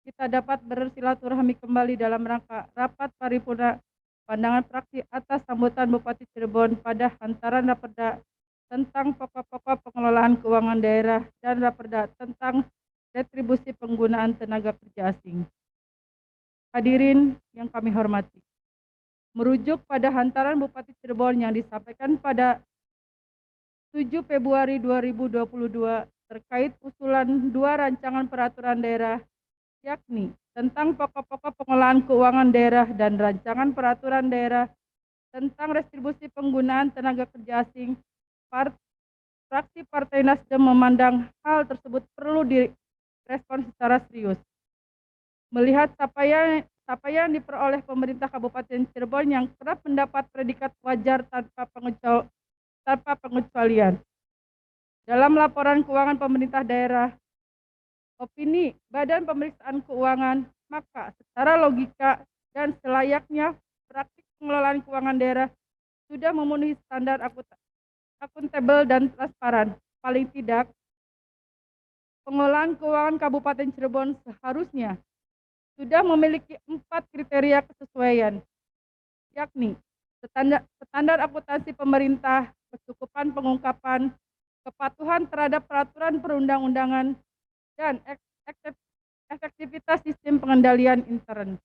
kita dapat bersilaturahmi kembali dalam rangka rapat paripurna pandangan fraksi atas sambutan Bupati Cirebon pada hantaran raperda tentang pokok-pokok pengelolaan keuangan daerah dan raperda tentang retribusi penggunaan tenaga kerja asing. Hadirin yang kami hormati, merujuk pada hantaran Bupati Cirebon yang disampaikan pada 7 Februari 2022 terkait usulan 2 rancangan peraturan daerah, yakni tentang pokok-pokok pengelolaan keuangan daerah dan rancangan peraturan daerah tentang restribusi penggunaan tenaga kerja asing. Fraksi Partai Nasdem memandang hal tersebut perlu direspon secara serius. Melihat capaian yang diperoleh pemerintah Kabupaten Cirebon yang kerap mendapat predikat wajar tanpa pengecualian. Dalam laporan keuangan pemerintah daerah, opini Badan Pemeriksaan Keuangan, maka secara logika dan selayaknya praktik pengelolaan keuangan daerah sudah memenuhi standar akuntabel dan transparan. Paling tidak, pengelolaan keuangan Kabupaten Cirebon seharusnya sudah memiliki 4 kriteria kesesuaian, yakni standar akuntansi pemerintah, kecukupan pengungkapan, kepatuhan terhadap peraturan perundang-undangan, dan efektivitas sistem pengendalian intern.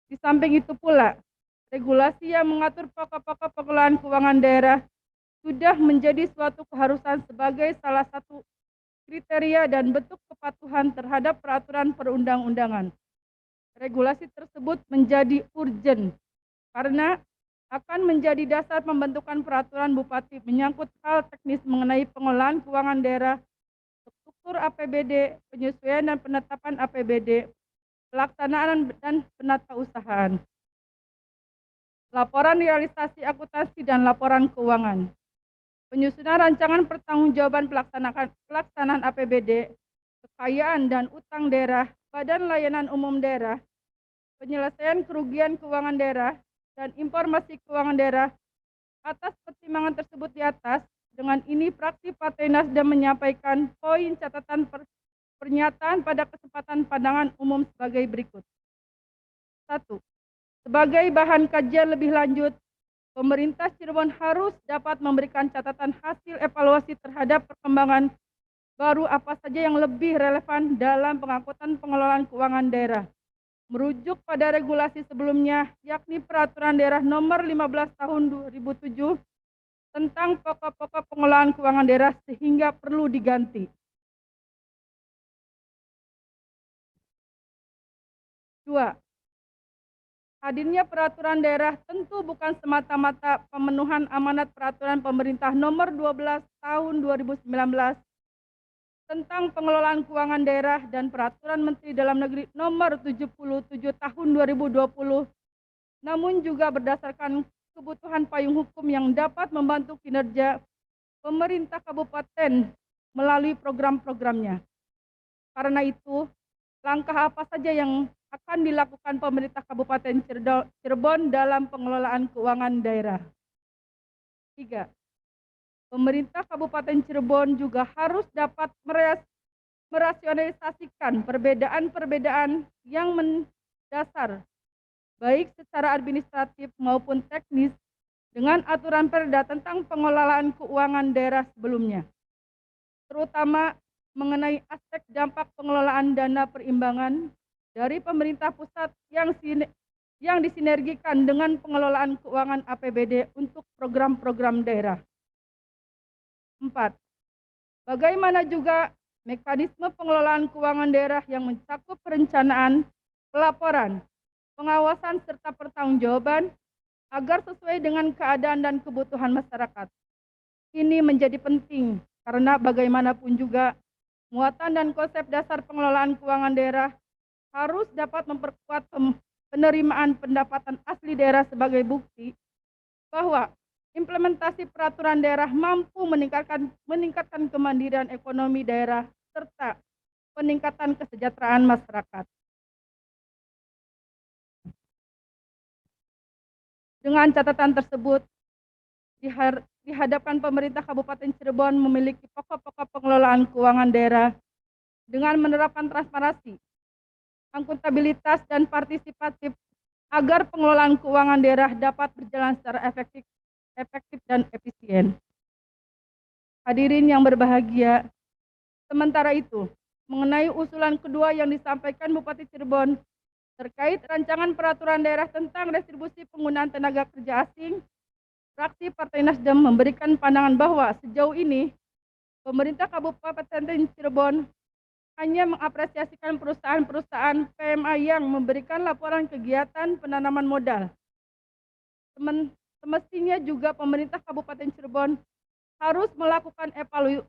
Di samping itu pula, regulasi yang mengatur pokok-pokok pengelolaan keuangan daerah sudah menjadi suatu keharusan sebagai salah satu kriteria dan bentuk kepatuhan terhadap peraturan perundang-undangan. Regulasi tersebut menjadi urgent karena akan menjadi dasar pembentukan peraturan bupati menyangkut hal teknis mengenai pengelolaan keuangan daerah, struktur APBD, penyesuaian dan penetapan APBD, pelaksanaan dan penatausahaan, laporan realisasi akuntansi dan laporan keuangan, penyusunan rancangan pertanggungjawaban pelaksanaan APBD, kekayaan dan utang daerah, badan layanan umum daerah, penyelesaian kerugian keuangan daerah, dan informasi keuangan daerah. Atas pertimbangan tersebut di atas, dengan ini fraksi Partai Nasdem menyampaikan poin catatan pernyataan pada kesempatan pandangan umum sebagai berikut. 1. Sebagai bahan kajian lebih lanjut, pemerintah Cirebon harus dapat memberikan catatan hasil evaluasi terhadap perkembangan baru apa saja yang lebih relevan dalam pengangkutan pengelolaan keuangan daerah. Merujuk pada regulasi sebelumnya, yakni Peraturan Daerah Nomor 15 Tahun 2007 tentang pokok-pokok pengelolaan keuangan daerah sehingga perlu diganti. 2. Hadirnya peraturan daerah tentu bukan semata-mata pemenuhan amanat peraturan pemerintah nomor 12 tahun 2019 tentang pengelolaan keuangan daerah dan peraturan Menteri Dalam Negeri nomor 77 tahun 2020, namun juga berdasarkan kebutuhan payung hukum yang dapat membantu kinerja pemerintah kabupaten melalui program-programnya. Karena itu, langkah apa saja yang akan dilakukan pemerintah Kabupaten Cirebon dalam pengelolaan keuangan daerah? 3. Pemerintah Kabupaten Cirebon juga harus dapat merasionalisasikan perbedaan-perbedaan yang mendasar, baik secara administratif maupun teknis, dengan aturan Perda tentang pengelolaan keuangan daerah sebelumnya, terutama mengenai aspek dampak pengelolaan dana perimbangan dari pemerintah pusat yang disinergikan dengan pengelolaan keuangan APBD untuk program-program daerah. 4. Bagaimana juga mekanisme pengelolaan keuangan daerah yang mencakup perencanaan, pelaporan, pengawasan, serta pertanggungjawaban agar sesuai dengan keadaan dan kebutuhan masyarakat. Ini menjadi penting karena bagaimanapun juga muatan dan konsep dasar pengelolaan keuangan daerah harus dapat memperkuat penerimaan pendapatan asli daerah sebagai bukti bahwa implementasi peraturan daerah mampu meningkatkan kemandirian ekonomi daerah serta peningkatan kesejahteraan masyarakat. Dengan catatan tersebut, dihadapkan pemerintah Kabupaten Cirebon memiliki pokok-pokok pengelolaan keuangan daerah dengan menerapkan transparansi, akuntabilitas, dan partisipatif agar pengelolaan keuangan daerah dapat berjalan secara efektif dan efisien. Hadirin yang berbahagia, sementara itu, mengenai usulan kedua yang disampaikan Bupati Cirebon Terkait rancangan peraturan daerah tentang restribusi penggunaan tenaga kerja asing, fraksi Partai Nasdem memberikan pandangan bahwa sejauh ini pemerintah Kabupaten Cirebon hanya mengapresiasikan perusahaan-perusahaan PMA yang memberikan laporan kegiatan penanaman modal. Semestinya juga pemerintah Kabupaten Cirebon harus melakukan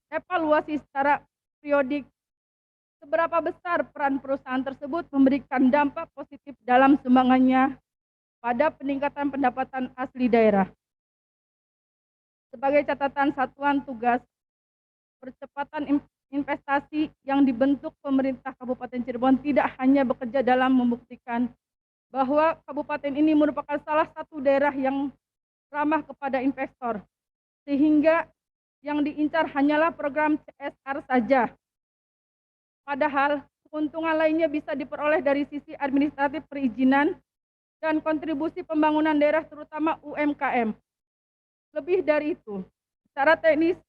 evaluasi secara periodik seberapa besar peran perusahaan tersebut memberikan dampak positif dalam sumbangannya pada peningkatan pendapatan asli daerah. Sebagai catatan satuan tugas percepatan investasi yang dibentuk pemerintah Kabupaten Cirebon tidak hanya bekerja dalam membuktikan bahwa kabupaten ini merupakan salah satu daerah yang ramah kepada investor, sehingga yang diincar hanyalah program CSR saja. Padahal keuntungan lainnya bisa diperoleh dari sisi administratif perizinan dan kontribusi pembangunan daerah terutama UMKM. Lebih dari itu, secara teknis,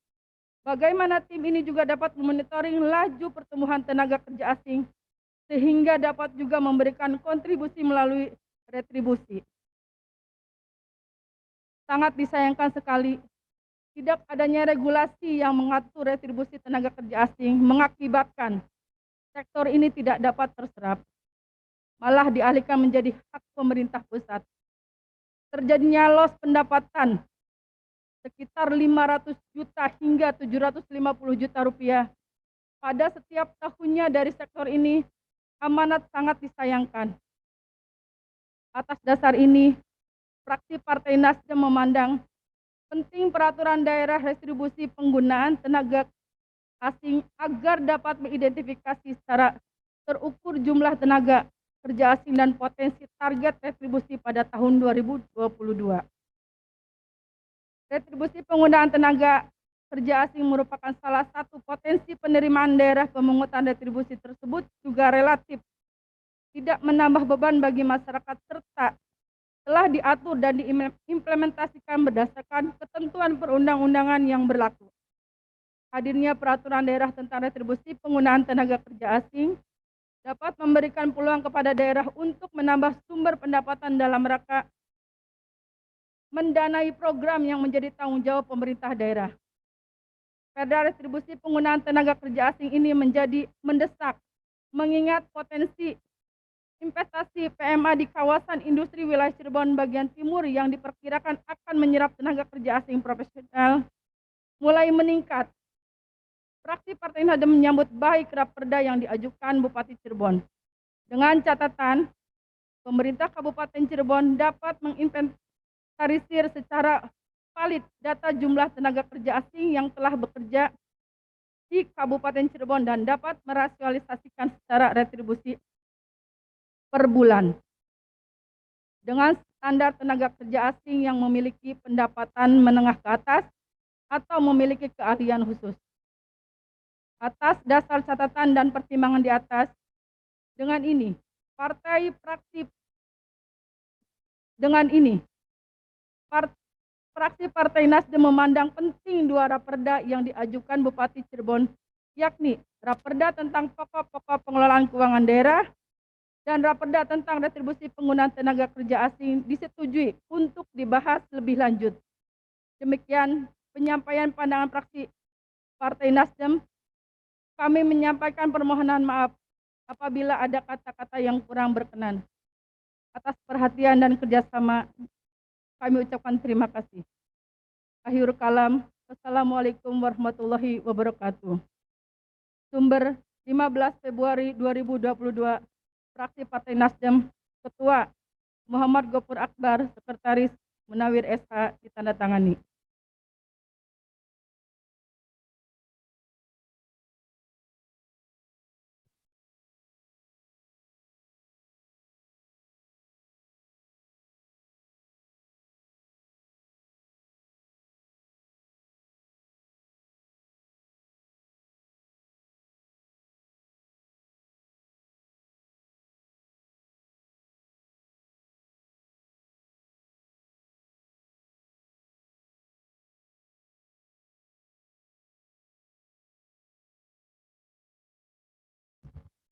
bagaimana tim ini juga dapat memonitoring laju pertumbuhan tenaga kerja asing sehingga dapat juga memberikan kontribusi melalui retribusi. Sangat disayangkan sekali tidak adanya regulasi yang mengatur retribusi tenaga kerja asing mengakibatkan sektor ini tidak dapat terserap, malah dialihkan menjadi hak pemerintah pusat. Terjadinya loss pendapatan sekitar 500 juta hingga 750 juta rupiah pada setiap tahunnya dari sektor ini amanat sangat disayangkan. Atas dasar ini, fraksi Partai Nasdem memandang penting peraturan daerah restribusi penggunaan tenaga asing agar dapat mengidentifikasi secara terukur jumlah tenaga kerja asing dan potensi target retribusi pada tahun 2022. Retribusi penggunaan tenaga kerja asing merupakan salah satu potensi penerimaan daerah. Pemungutan retribusi tersebut juga relatif tidak menambah beban bagi masyarakat serta telah diatur dan diimplementasikan berdasarkan ketentuan perundang-undangan yang berlaku. Hadirnya peraturan daerah tentang retribusi penggunaan tenaga kerja asing dapat memberikan peluang kepada daerah untuk menambah sumber pendapatan dalam rangka mendanai program yang menjadi tanggung jawab pemerintah daerah. Perda retribusi penggunaan tenaga kerja asing ini menjadi mendesak mengingat potensi investasi PMA di kawasan industri wilayah Cirebon bagian timur yang diperkirakan akan menyerap tenaga kerja asing profesional mulai meningkat. Fraksi Partai Nasdem menyambut baik raperda yang diajukan Bupati Cirebon. Dengan catatan, pemerintah Kabupaten Cirebon dapat menginventarisir secara valid data jumlah tenaga kerja asing yang telah bekerja di Kabupaten Cirebon dan dapat merasionalisasikan secara retribusi per bulan. Dengan standar tenaga kerja asing yang memiliki pendapatan menengah ke atas atau memiliki keahlian khusus. Atas dasar catatan dan pertimbangan di atas, dengan ini, fraksi Partai Nasdem memandang penting dua raperda yang diajukan Bupati Cirebon, yakni raperda tentang pokok-pokok pengelolaan keuangan daerah dan raperda tentang retribusi penggunaan tenaga kerja asing disetujui untuk dibahas lebih lanjut. Demikian penyampaian pandangan fraksi Partai Nasdem. Kami menyampaikan permohonan maaf apabila ada kata-kata yang kurang berkenan. Atas perhatian dan kerjasama kami ucapkan terima kasih. Akhirul kalam, wassalamualaikum warahmatullahi wabarakatuh. Sumber 15 Februari 2022, fraksi Partai Nasdem, Ketua Muhammad Gofur Akbar, Sekretaris Munawir SH, ditandatangani.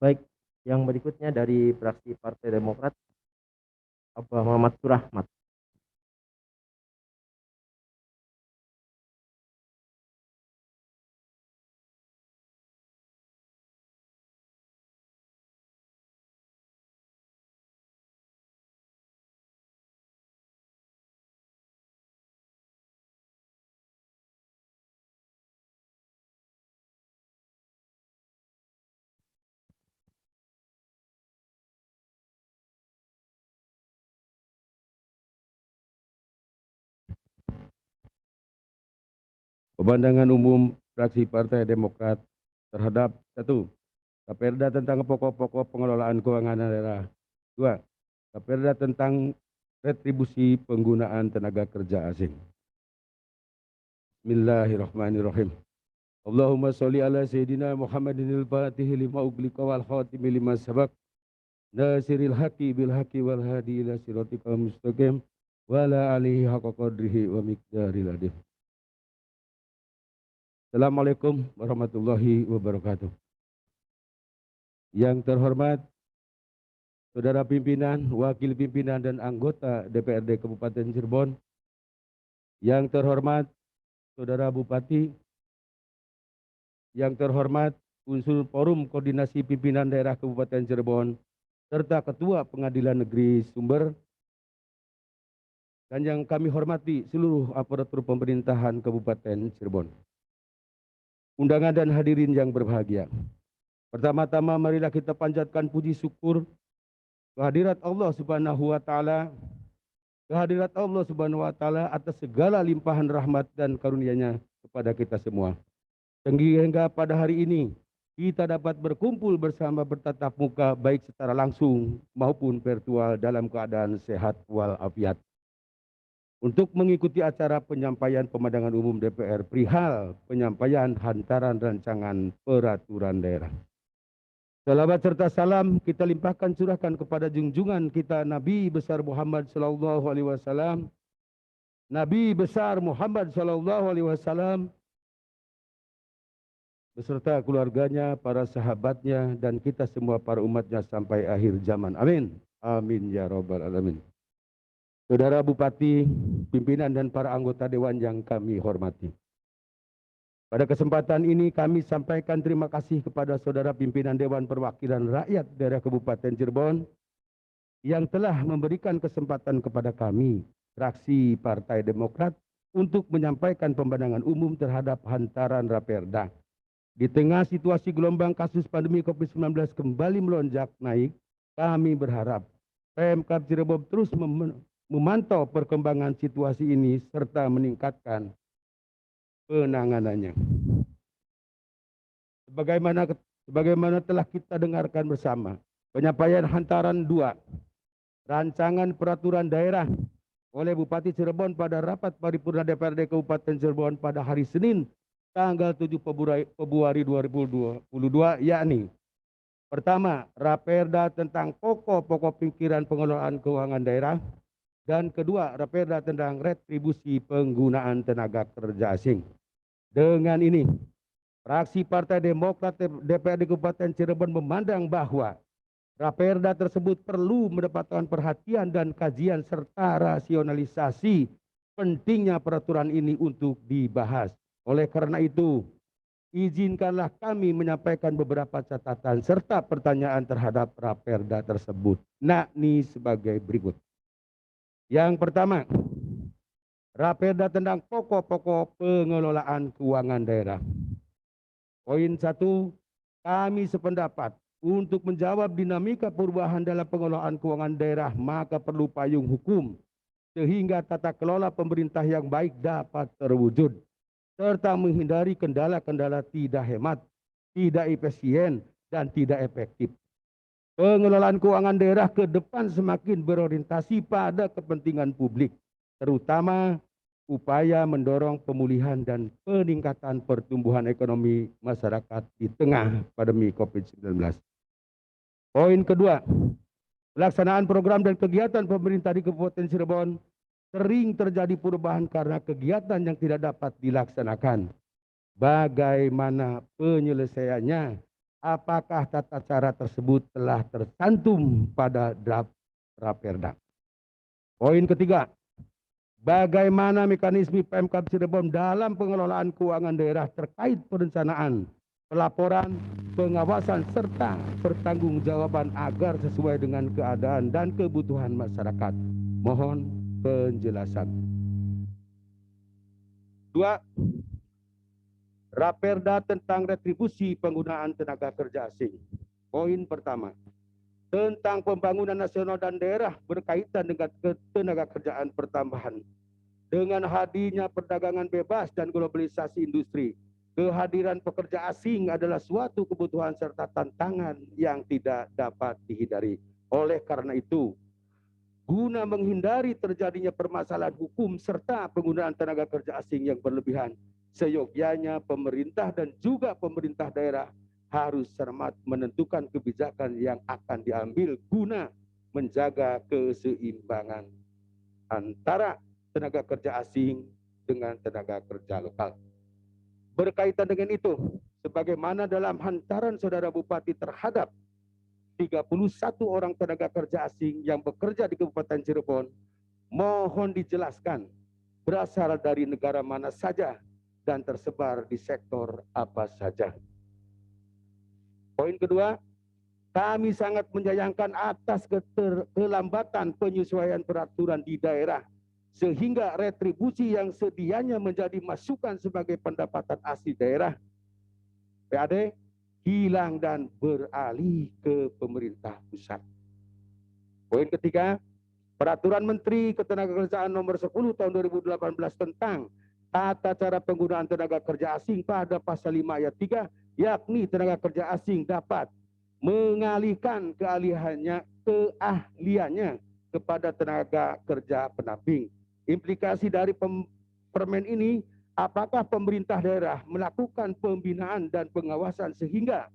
Baik, Yang berikutnya dari fraksi Partai Demokrat, Abah Muhammad Surahmat. Pandangan umum fraksi Partai Demokrat terhadap 1. Raperda tentang pokok-pokok pengelolaan keuangan daerah. 2. Raperda tentang retribusi penggunaan tenaga kerja asing. Bismillahirrahmanirrahim. Allahumma sholli ala Sayyidina Muhammadin al-Fatihi lima ughliqa wal khatimi lima sabaq. Nasiril haqqi bil haqqi wal hadi ila siratikal mustaqim wa ala alihi haqqa qadrihi wa miqdaril adhim. Assalamualaikum warahmatullahi wabarakatuh. Yang terhormat Saudara Pimpinan, Wakil Pimpinan dan Anggota DPRD Kabupaten Cirebon. Yang terhormat Saudara Bupati. Yang terhormat unsur Forum Koordinasi Pimpinan Daerah Kabupaten Cirebon serta Ketua Pengadilan Negeri Sumber. Dan yang kami hormati seluruh aparatur pemerintahan Kabupaten Cirebon. Undangan dan hadirin yang berbahagia. Pertama-tama marilah kita panjatkan puji syukur kehadirat Allah Subhanahu wa taala, kehadirat Allah Subhanahu wa taala atas segala limpahan rahmat dan karunia-Nya kepada kita semua. Sehingga pada hari ini kita dapat berkumpul bersama bertatap muka baik secara langsung maupun virtual dalam keadaan sehat walafiat. Untuk mengikuti acara penyampaian pemandangan umum DPR perihal penyampaian hantaran rancangan peraturan daerah. Salawat serta salam kita limpahkan curahkan kepada junjungan kita Nabi besar Muhammad sallallahu alaihi wasallam. Nabi besar Muhammad sallallahu alaihi wasallam beserta keluarganya, para sahabatnya dan kita semua para umatnya sampai akhir zaman. Amin. Amin ya rabbal alamin. Saudara Bupati, pimpinan dan para anggota Dewan yang kami hormati. Pada kesempatan ini kami sampaikan terima kasih kepada saudara pimpinan Dewan Perwakilan Rakyat daerah Kabupaten Cirebon yang telah memberikan kesempatan kepada kami, fraksi Partai Demokrat, untuk menyampaikan pandangan umum terhadap hantaran Raperda. Di tengah situasi gelombang kasus pandemi COVID-19 kembali melonjak naik, kami berharap Pemkab Cirebon terus memantau perkembangan situasi ini serta meningkatkan penanganannya. Sebagaimana telah kita dengarkan bersama, penyampaian hantaran 2 rancangan peraturan daerah oleh Bupati Cirebon pada rapat paripurna DPRD Kabupaten Cirebon pada hari Senin tanggal 7 Februari 2022, yakni pertama, Raperda tentang pokok-pokok pikiran pengelolaan keuangan daerah. Dan kedua, Raperda tentang retribusi penggunaan tenaga kerja asing. Dengan ini, fraksi Partai Demokrat DPRD Kabupaten Cirebon memandang bahwa Raperda tersebut perlu mendapatkan perhatian dan kajian serta rasionalisasi pentingnya peraturan ini untuk dibahas. Oleh karena itu, izinkanlah kami menyampaikan beberapa catatan serta pertanyaan terhadap Raperda tersebut. Yakni sebagai berikut. Yang pertama, Raperda tentang pokok-pokok pengelolaan keuangan daerah. Poin 1, kami sependapat untuk menjawab dinamika perubahan dalam pengelolaan keuangan daerah maka perlu payung hukum sehingga tata kelola pemerintah yang baik dapat terwujud serta menghindari kendala-kendala tidak hemat, tidak efisien dan tidak efektif. Pengelolaan keuangan daerah ke depan semakin berorientasi pada kepentingan publik, terutama upaya mendorong pemulihan dan peningkatan pertumbuhan ekonomi masyarakat di tengah pandemi COVID-19. Poin kedua, pelaksanaan program dan kegiatan pemerintah di Kabupaten Cirebon sering terjadi perubahan karena kegiatan yang tidak dapat dilaksanakan. Bagaimana penyelesaiannya apakah tata cara tersebut telah tercantum pada draft Raperda? Poin ketiga, bagaimana mekanisme Pemkab Cirebon dalam pengelolaan keuangan daerah terkait perencanaan, pelaporan, pengawasan, serta pertanggungjawaban agar sesuai dengan keadaan dan kebutuhan masyarakat. Mohon penjelasan. 2. Raperda tentang retribusi penggunaan tenaga kerja asing. Poin pertama, tentang pembangunan nasional dan daerah berkaitan dengan ketenaga kerjaan pertambahan. Dengan hadirnya perdagangan bebas dan globalisasi industri, kehadiran pekerja asing adalah suatu kebutuhan serta tantangan yang tidak dapat dihindari. Oleh karena itu, guna menghindari terjadinya permasalahan hukum serta penggunaan tenaga kerja asing yang berlebihan, seyogyanya pemerintah dan juga pemerintah daerah harus cermat menentukan kebijakan yang akan diambil guna menjaga keseimbangan antara tenaga kerja asing dengan tenaga kerja lokal. Berkaitan dengan itu, sebagaimana dalam hantaran Saudara Bupati terhadap 31 orang tenaga kerja asing yang bekerja di Kabupaten Cirebon, mohon dijelaskan berasal dari negara mana saja dan tersebar di sektor apa saja. Poin kedua, kami sangat menyayangkan atas kelambatan penyesuaian peraturan di daerah sehingga retribusi yang sedianya menjadi masukan sebagai pendapatan asli daerah PAD hilang dan beralih ke pemerintah pusat. Poin ketiga, Peraturan Menteri Ketenagakerjaan Nomor 10 Tahun 2018 tentang tata cara penggunaan tenaga kerja asing pada pasal 5 ayat 3, yakni tenaga kerja asing dapat mengalihkan keahliannya kepada tenaga kerja pendamping. Implikasi dari permen ini, apakah pemerintah daerah melakukan pembinaan dan pengawasan sehingga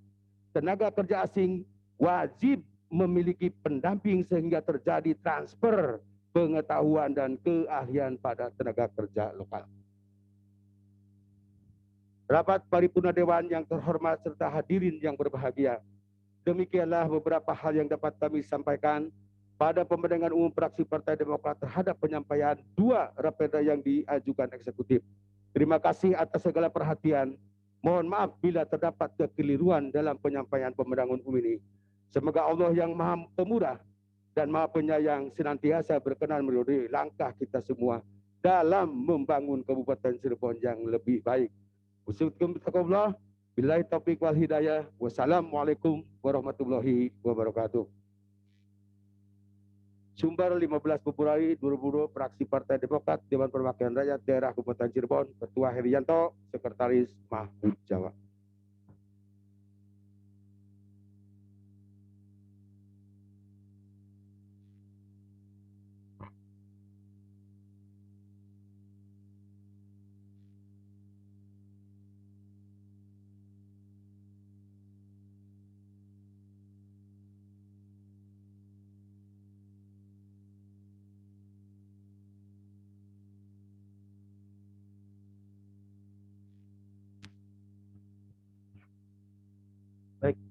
tenaga kerja asing wajib memiliki pendamping sehingga terjadi transfer pengetahuan dan keahlian pada tenaga kerja lokal. Rapat Paripurna Dewan yang terhormat serta hadirin yang berbahagia, demikianlah beberapa hal yang dapat kami sampaikan pada pembentangan umum fraksi Partai Demokrat terhadap penyampaian 2 Raperda yang diajukan eksekutif. Terima kasih atas segala perhatian. Mohon maaf bila terdapat kekeliruan dalam penyampaian pembentangan umum ini. Semoga Allah yang Maha Pemurah dan Maha Penyayang senantiasa berkenan meridhoi langkah kita semua dalam membangun Kabupaten Cirebon yang lebih baik. Wassalamualaikum billahi taufiq wal hidayah. Wassalamualaikum warahmatullahi wabarakatuh. Sumber 15 Februari 2022, Fraksi Partai Demokrat, Dewan Perwakilan Rakyat Daerah Kabupaten Cirebon, Ketua Herianto, Sekretaris Mahfud Jawa. Baik.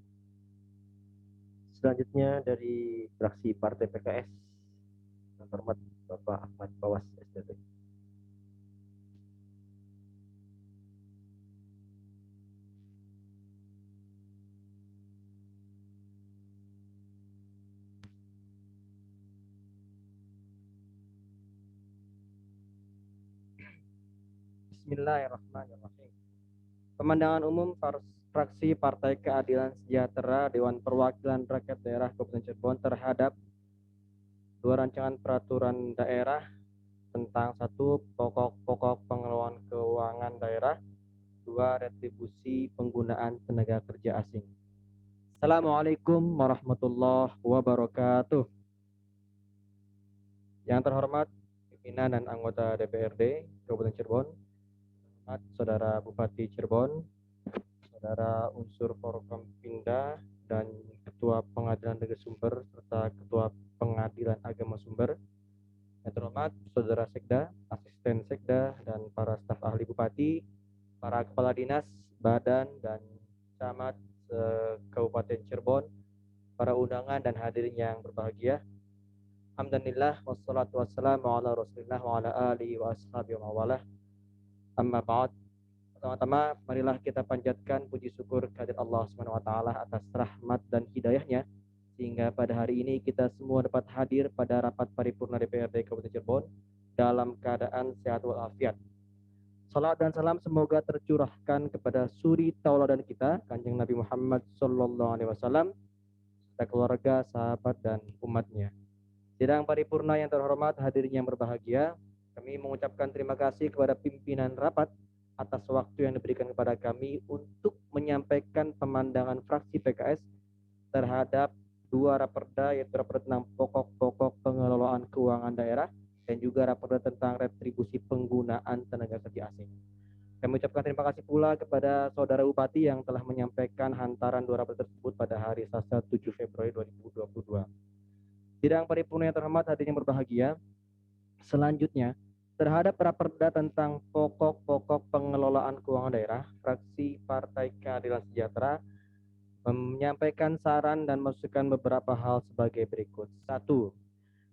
Selanjutnya dari fraksi Partai PKS, yang terhormat Bapak Ahmad Bawas SDT. Bismillahirrahmanirrahim. Pemandangan umum fraksi Partai Keadilan Sejahtera Dewan Perwakilan Rakyat Daerah Kabupaten Cirebon terhadap 2 rancangan peraturan daerah tentang 1 pokok-pokok pengelolaan keuangan daerah, 2 retribusi penggunaan tenaga kerja asing. Assalamualaikum warahmatullahi wabarakatuh. Yang terhormat pimpinan dan anggota DPRD Kabupaten Cirebon, Saudara Bupati Cirebon, Saudara unsur Forkompinda dan Ketua Pengadilan Negeri Sumber serta Ketua Pengadilan Agama Sumber. Yang terhormat Saudara Sekda, Asisten Sekda dan para staf ahli Bupati, para kepala dinas, badan dan camat Kabupaten Cirebon, para undangan dan hadirin yang berbahagia. Alhamdulillah wassalatu wassalamu ala Rasulillah wa ala alihi wa ashabihi wa mawalah. Amma ba'd. Pertama-tama marilah kita panjatkan puji syukur kehadirat Allah Subhanahu wa taala atas rahmat dan hidayahnya sehingga pada hari ini kita semua dapat hadir pada rapat paripurna DPRD Kabupaten Cirebon dalam keadaan sehat walafiat. Salat dan salam semoga tercurahkan kepada suri tauladan kita, Kanjeng Nabi Muhammad sallallahu alaihi wasallam, serta keluarga, sahabat dan umatnya. Sidang paripurna yang terhormat, hadirin yang berbahagia, kami mengucapkan terima kasih kepada pimpinan rapat atas waktu yang diberikan kepada kami untuk menyampaikan pemandangan fraksi PKS terhadap dua raperda, yaitu raperda tentang pokok-pokok pengelolaan keuangan daerah dan juga raperda tentang retribusi penggunaan tenaga kerja asing. Kami ucapkan terima kasih pula kepada Saudara Bupati yang telah menyampaikan hantaran dua raperda tersebut pada hari Selasa 7 Februari 2022. Sidang paripurna yang terhormat, hadirin yang berbahagia, selanjutnya terhadap raperda tentang pokok-pokok pengelolaan keuangan daerah, fraksi Partai Keadilan Sejahtera menyampaikan saran dan masukan beberapa hal sebagai berikut. 1.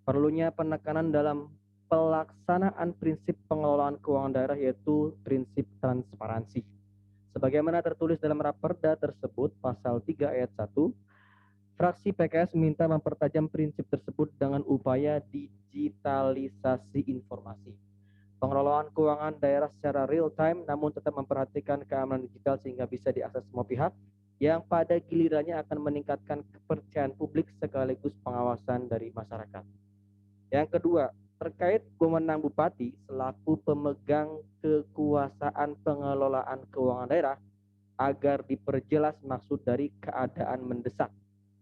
Perlunya penekanan dalam pelaksanaan prinsip pengelolaan keuangan daerah, yaitu prinsip transparansi. Sebagaimana tertulis dalam raperda tersebut pasal 3 ayat 1, fraksi PKS meminta mempertajam prinsip tersebut dengan upaya digitalisasi informasi. Pengelolaan keuangan daerah secara real time namun tetap memperhatikan keamanan digital sehingga bisa diakses semua pihak yang pada gilirannya akan meningkatkan kepercayaan publik sekaligus pengawasan dari masyarakat. Yang kedua, terkait wewenang Bupati selaku pemegang kekuasaan pengelolaan keuangan daerah agar diperjelas maksud dari keadaan mendesak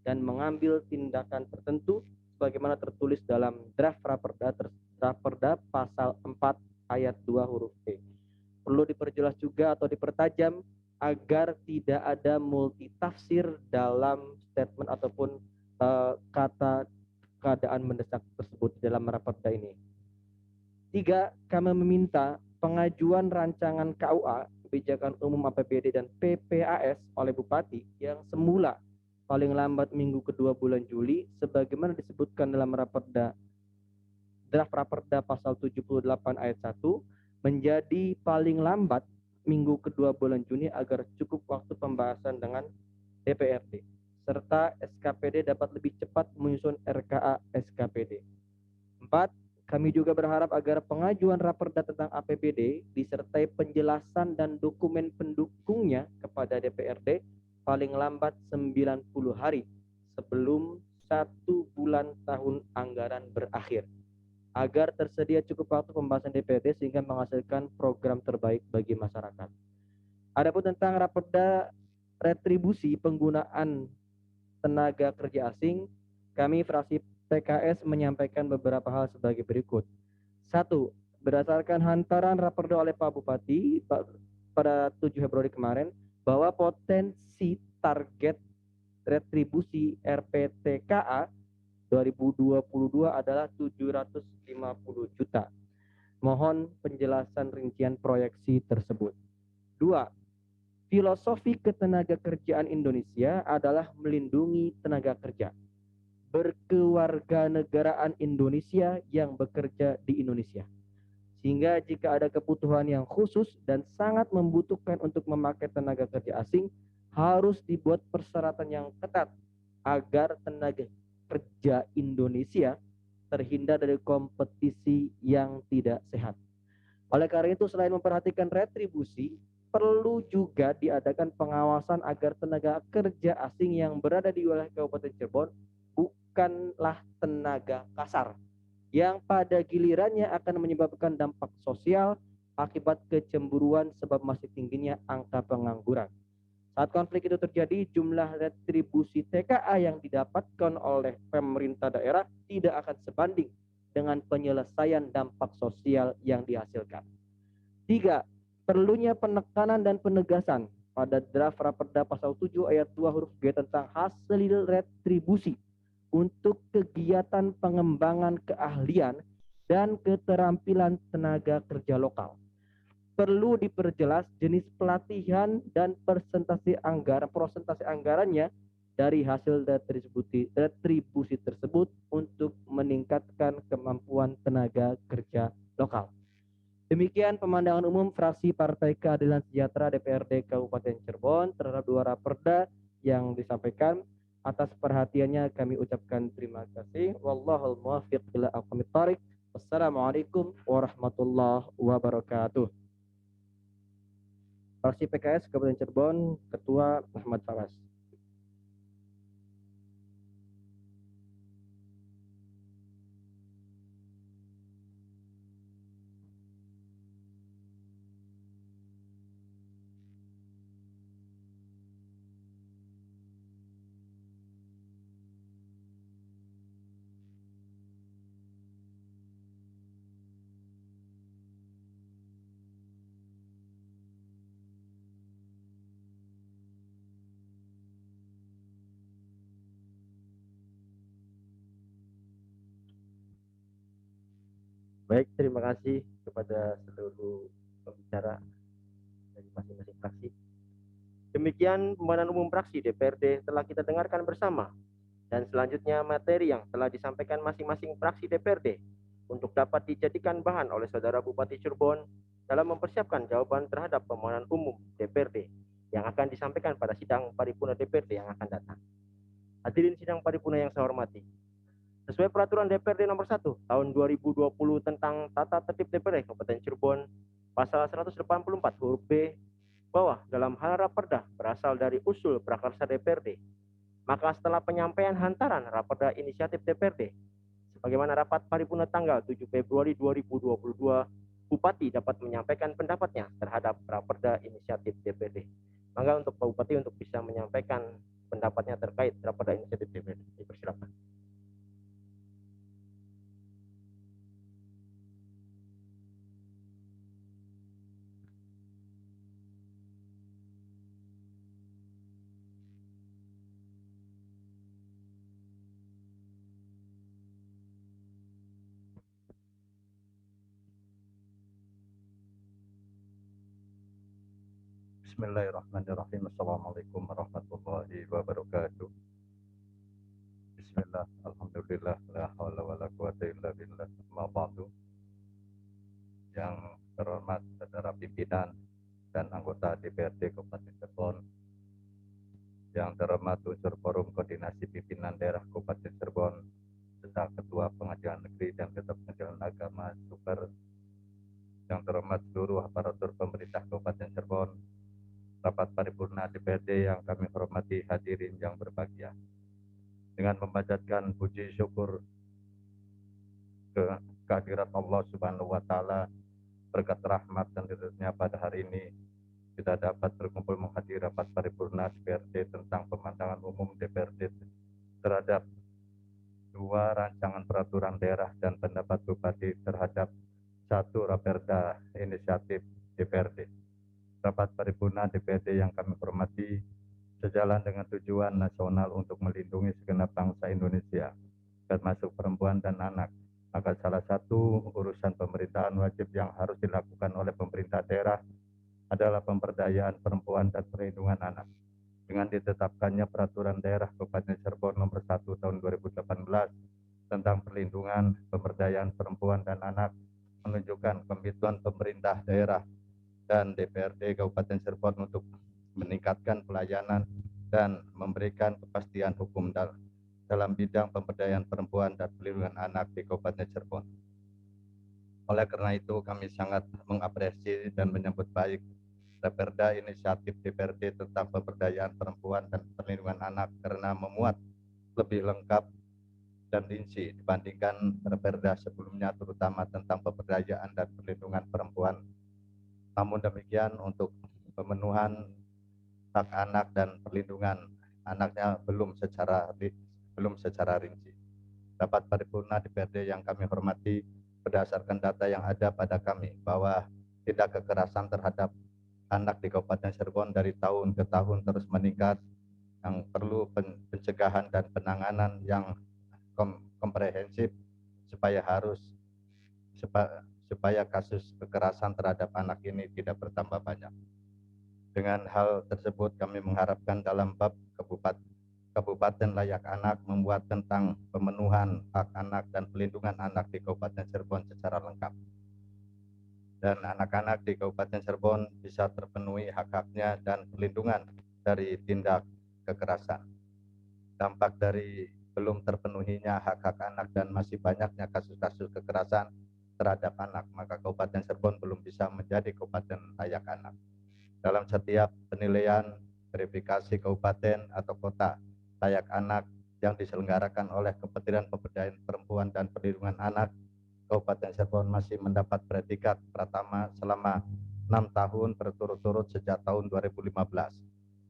dan mengambil tindakan tertentu sebagaimana tertulis dalam draft raperda pasal 4 ayat 2 huruf B. Perlu diperjelas juga atau dipertajam agar tidak ada multitafsir dalam statement ataupun kata keadaan mendesak tersebut dalam raperda ini. 3. Kami meminta pengajuan rancangan KUA, kebijakan umum APBD dan PPAS oleh Bupati yang semula paling lambat minggu kedua bulan Juli sebagaimana disebutkan dalam draft raperda pasal 78 ayat 1 menjadi paling lambat minggu kedua bulan Juni agar cukup waktu pembahasan dengan DPRD serta SKPD dapat lebih cepat menyusun RKA SKPD. 4. Kami juga berharap agar pengajuan raperda tentang APBD disertai penjelasan dan dokumen pendukungnya kepada DPRD paling lambat 90 hari sebelum 1 bulan tahun anggaran berakhir agar tersedia cukup waktu pembahasan DPRD sehingga menghasilkan program terbaik bagi masyarakat. Adapun tentang raperda retribusi penggunaan tenaga kerja asing, kami fraksi PKS menyampaikan beberapa hal sebagai berikut. 1. Berdasarkan hantaran raperda oleh Pak Bupati pada 7 Februari kemarin, bahwa potensi target retribusi RPTKA 2022 adalah 750 juta. Mohon penjelasan rincian proyeksi tersebut. 2. Filosofi ketenagakerjaan Indonesia adalah melindungi tenaga kerja berkewarganegaraan Indonesia yang bekerja di Indonesia. Sehingga jika ada kebutuhan yang khusus dan sangat membutuhkan untuk memakai tenaga kerja asing, harus dibuat persyaratan yang ketat agar tenaga kerja Indonesia terhindar dari kompetisi yang tidak sehat. Oleh karena itu, selain memperhatikan retribusi, perlu juga diadakan pengawasan agar tenaga kerja asing yang berada di wilayah Kabupaten Cirebon bukanlah tenaga kasar yang pada gilirannya akan menyebabkan dampak sosial akibat kecemburuan sebab masih tingginya angka pengangguran. Saat konflik itu terjadi, jumlah retribusi TKA yang didapatkan oleh pemerintah daerah tidak akan sebanding dengan penyelesaian dampak sosial yang dihasilkan. 3. Perlunya penekanan dan penegasan pada draft raperda pasal 7 ayat 2 huruf G tentang hasil retribusi untuk kegiatan pengembangan keahlian dan keterampilan tenaga kerja lokal. perlu diperjelas jenis pelatihan dan persentase anggarannya dari hasil retribusi tersebut untuk meningkatkan kemampuan tenaga kerja lokal. Demikian pemandangan umum fraksi Partai Keadilan Sejahtera DPRD Kabupaten Cirebon terhadap 2 raperda yang disampaikan. Atas perhatiannya kami ucapkan terima kasih. Wallahul muwaffiq ila aqwamit thoriq. Wassalamualaikum warahmatullahi wabarakatuh. Fraksi PKS Kabupaten Cirebon, Ketua Muhammad Fawas. Baik, terima kasih kepada seluruh pembicara dari masing-masing fraksi. Demikian pembahasan umum fraksi DPRD telah kita dengarkan bersama. Dan selanjutnya materi yang telah disampaikan masing-masing fraksi DPRD untuk dapat dijadikan bahan oleh Saudara Bupati Cirebon dalam mempersiapkan jawaban terhadap pembahasan umum DPRD yang akan disampaikan pada sidang paripurna DPRD yang akan datang. Hadirin sidang paripurna yang saya hormati, sesuai peraturan DPRD nomor 1 tahun 2020 tentang tata tertib DPRD Kabupaten Cirebon, pasal 184 huruf B, bahwa dalam hal raperda berasal dari usul prakarsa DPRD, maka setelah penyampaian hantaran raperda inisiatif DPRD, sebagaimana rapat paripurna tanggal 7 Februari 2022, Bupati dapat menyampaikan pendapatnya terhadap raperda inisiatif DPRD. Maka untuk Pak Bupati untuk bisa menyampaikan pendapatnya terkait raperda inisiatif DPRD. Dipersilakan. Bismillahirrahmanirrahim. Assalamualaikum warahmatullahi wabarakatuh. Bismillah, alhamdulillah, la haula wa la quwata illa billah, amma ba'du. Yang terhormat saudara pimpinan dan anggota DPRD Kabupaten Cirebon, yang terhormat unsur forum koordinasi pimpinan daerah Kabupaten Cirebon, serta Ketua Pengadilan Negeri dan Ketua Pengadilan Agama Super, yang terhormat seluruh aparatur pemerintah Kabupaten Cirebon, rapat paripurna DPRD yang kami hormati, hadirin yang berbahagia. Dengan memanjatkan puji syukur kehadirat Allah Subhanahu wa taala, berkat rahmat dan ridhonya pada hari ini kita dapat berkumpul menghadiri rapat paripurna DPRD tentang pemandangan umum DPRD terhadap 2 rancangan peraturan daerah dan pendapat Bupati terhadap 1 raperda inisiatif DPRD. Rapat paripurna DPRD yang kami hormati sejalan dengan tujuan nasional untuk melindungi segenap bangsa Indonesia, termasuk perempuan dan anak. Maka salah satu urusan pemerintahan wajib yang harus dilakukan oleh pemerintah daerah adalah pemberdayaan perempuan dan perlindungan anak. Dengan ditetapkannya peraturan daerah Kabupaten Cirebon nomor 1 tahun 2018 tentang perlindungan pemberdayaan perempuan dan anak, menunjukkan komitmen pemerintah daerah dan DPRD Kabupaten Cirebon untuk meningkatkan pelayanan dan memberikan kepastian hukum dalam bidang pemberdayaan perempuan dan perlindungan anak di Kabupaten Cirebon. Oleh karena itu, kami sangat mengapresiasi dan menyambut baik raperda inisiatif DPRD tentang pemberdayaan perempuan dan perlindungan anak karena memuat lebih lengkap dan rinci dibandingkan raperda sebelumnya, terutama tentang pemberdayaan dan perlindungan perempuan. Namun demikian, untuk pemenuhan hak anak dan perlindungan anaknya belum secara rinci. Rapat paripurna DPRD yang kami hormati, berdasarkan data yang ada pada kami bahwa tindak kekerasan terhadap anak di Kabupaten Cirebon dari tahun ke tahun terus meningkat, yang perlu pencegahan dan penanganan yang komprehensif supaya kasus kekerasan terhadap anak ini tidak bertambah banyak. Dengan hal tersebut kami mengharapkan dalam bab Kabupaten Layak Anak membuat tentang pemenuhan hak anak dan pelindungan anak di Kabupaten Cirebon secara lengkap. Dan anak-anak di Kabupaten Cirebon bisa terpenuhi hak-haknya dan perlindungan dari tindak kekerasan. Dampak dari belum terpenuhinya hak-hak anak dan masih banyaknya kasus-kasus kekerasan terhadap anak, maka Kabupaten Cirebon belum bisa menjadi Kabupaten Layak Anak. Dalam setiap penilaian verifikasi kabupaten atau kota layak anak yang diselenggarakan oleh Kementerian Pemberdayaan Perempuan dan Perlindungan Anak, Kabupaten Cirebon masih mendapat predikat pertama selama 6 tahun berturut-turut sejak tahun 2015.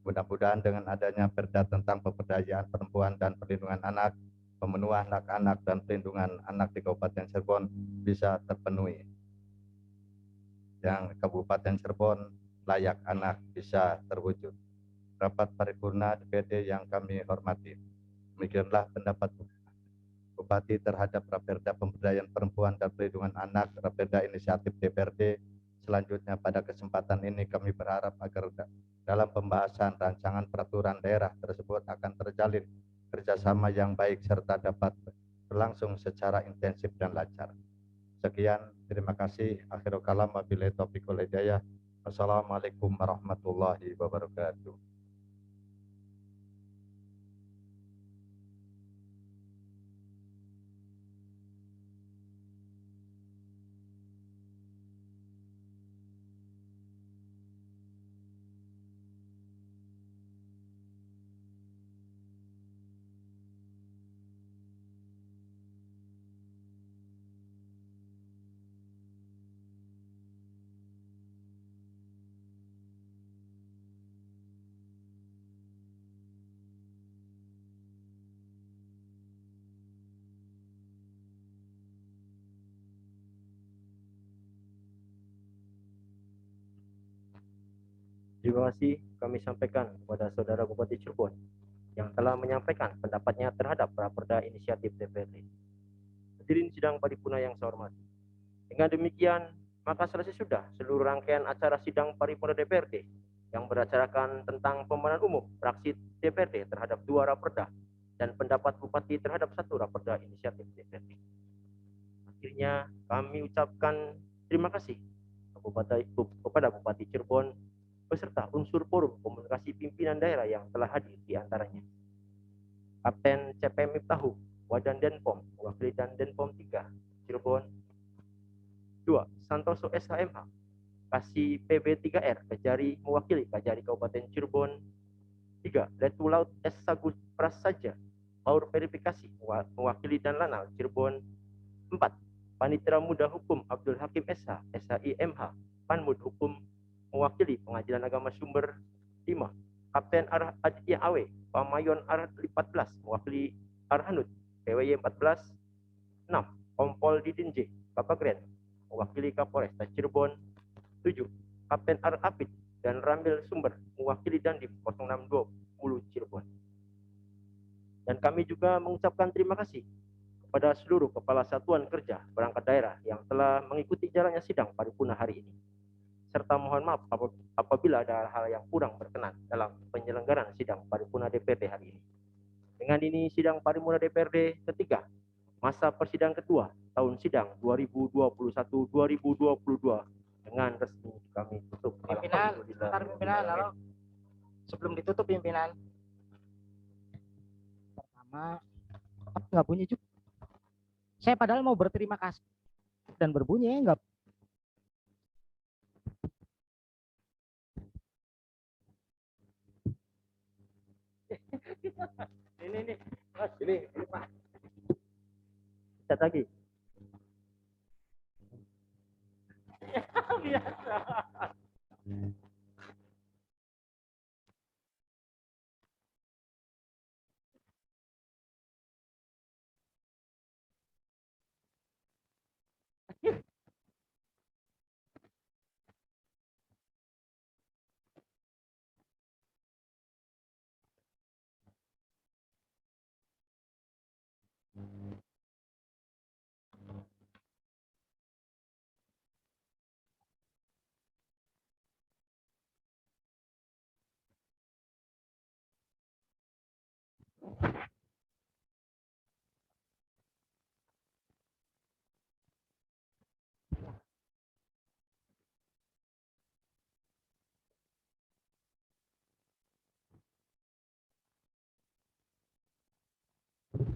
Mudah-mudahan dengan adanya perda tentang pemberdayaan perempuan dan perlindungan anak, pemenuhan hak anak dan perlindungan anak di Kabupaten Cirebon bisa terpenuhi. Yang Kabupaten Cirebon layak anak bisa terwujud. Rapat paripurna DPD yang kami hormati, demikianlah pendapat Bupati terhadap Raperda Pemberdayaan Perempuan dan Perlindungan Anak, Raperda Inisiatif DPRD. Selanjutnya pada kesempatan ini kami berharap agar dalam pembahasan rancangan peraturan daerah tersebut akan terjalin kerjasama yang baik serta dapat berlangsung secara intensif dan lancar. Sekian, terima kasih. Akhirul kalam, wabillahi taufiq wal hidayah. Wassalamualaikum warahmatullahi wabarakatuh. Terima kasih kami sampaikan kepada Saudara Bupati Cirebon yang telah menyampaikan pendapatnya terhadap Raperda Inisiatif DPRD. Hadirin sidang paripurna yang saya hormati. Dengan demikian, maka selesai sudah seluruh rangkaian acara sidang paripurna DPRD yang beracarkan tentang pemilihan umum fraksi DPRD terhadap 2 Raperda dan pendapat Bupati terhadap 1 Raperda Inisiatif DPRD. Akhirnya kami ucapkan terima kasih kepada Bupati Cirebon beserta unsur forum komunikasi pimpinan daerah yang telah hadir di antaranya. Kapten CPM Miftahu, Wadan Denpom, mewakili dan Denpom 3, Cirebon. 2. Santoso SHMH, Kasih PB3R, Kajari, mewakili Kajari Kabupaten Cirebon. 3. Letu Laut S. Sagus Prasaja, Paur Verifikasi, mewakili dan Lanal, Cirebon. 4. Panitera Muda Hukum Abdul Hakim SH, SHIMH, Panmud Hukum, mewakili Pengadilan Agama Sumber. 5. Kapten Aditya Awe, Pamayon Arhat 14, mewakili Arhanud, PWY 14. 6. Kompol Didin J, Kapagren, mewakili Kapolresta Cirebon. 7. Kapten Apit dan Rambil Sumber, mewakili Dandim 0620 Cirebon. Dan kami juga mengucapkan terima kasih kepada seluruh kepala satuan kerja perangkat daerah yang telah mengikuti jalannya sidang paripurna hari ini. Serta mohon maaf apabila ada hal yang kurang berkenan dalam penyelenggaraan sidang paripurna DPRD hari ini. Dengan ini sidang paripurna DPRD ketiga masa persidangan kedua tahun sidang 2021-2022 dengan resmi kami tutup. Pimpinan, sebentar pimpinan, halo. Sebelum ditutup pimpinan. Pertama, nggak bunyi juga. Saya padahal mau berterima kasih dan berbunyi nggak. Ini, Mas, ini Pak. Cat lagi. Biasa.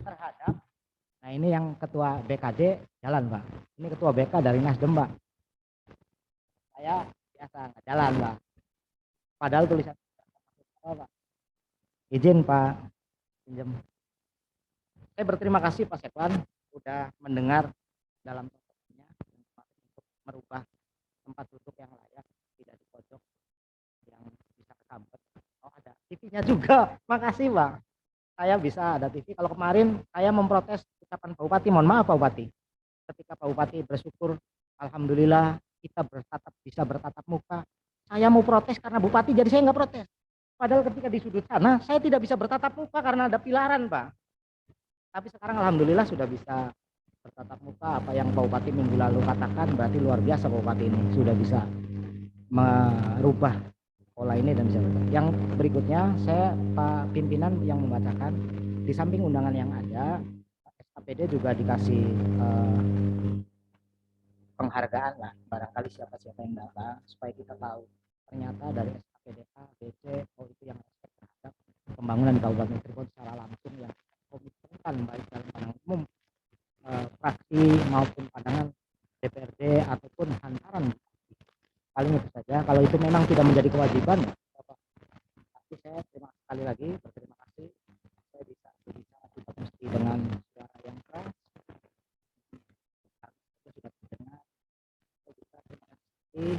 terhadap, nah ini yang ketua BKD jalan Pak, ini ketua BK dari Nasdem Pak, saya biasa nggak jalan Pak, padahal tulisan Pak. Izin Pak, pinjam. Saya berterima kasih Pak Sekwan udah mendengar dalam prosesnya untuk merubah tempat duduk yang layak, tidak di pojok yang bisa kesambet. Oh ada TV-nya juga, makasih Pak. Saya bisa ada TV. Kalau kemarin saya memprotes ucapan Pak Bupati, mohon maaf Pak Bupati. Ketika Pak Bupati bersyukur, alhamdulillah kita bisa bertatap muka. Saya mau protes karena Bupati, jadi saya nggak protes. Padahal ketika di sudut sana, saya tidak bisa bertatap muka karena ada pilaran Pak. Tapi sekarang alhamdulillah sudah bisa bertatap muka. Apa yang Pak Bupati minggu lalu katakan berarti luar biasa Pak Bupati ini sudah bisa merubah pola ini dan bisa. Yang berikutnya saya Pak pimpinan yang membacakan, di samping undangan yang ada, SKPD juga dikasih penghargaan lah, barangkali siapa-siapa yang datang supaya kita tahu ternyata dari SKPD A, B, C, oh itu yang respect terhadap pembangunan di Kabupaten Cirebon secara langsung yang komitmen baik dalam pandangan umum fraksi maupun pandangan DPRD ataupun hantaran. Paling itu saja, kalau itu memang tidak menjadi kewajiban Bapak. Tapi saya sekali lagi berterima kasih saya bisa berbicara kita mesti dengan suara yang keras. Saya sudah mendengar, saya juga terima kasih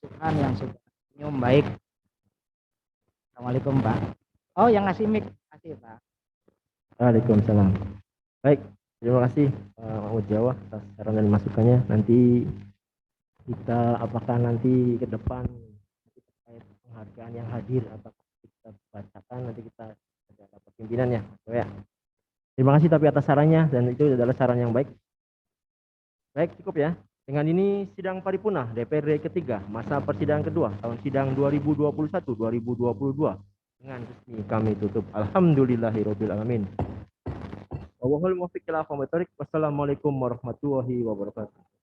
Tuhan yang sudah senyum baik. Assalamualaikum Pak. Oh yang ngasih mic, kasih Pak. Waalaikumsalam. Baik, terima kasih Pak Mahmud Jawa atas saran dan masukannya. Nanti kita apakah nanti ke depan terkait penghargaan yang hadir atau kita bacakan, nanti kita ada dapat pimpinan ya. Terima kasih tapi atas sarannya, dan itu adalah saran yang baik. Baik, cukup ya. Dengan ini sidang paripurna DPRD ketiga masa persidangan kedua tahun sidang 2021-2022 dengan resmi kami tutup. Alhamdulillahirabbil alamin. Wallahul muwaffiq ila aqwamit thoriq. Wassalamualaikum warahmatullahi wabarakatuh.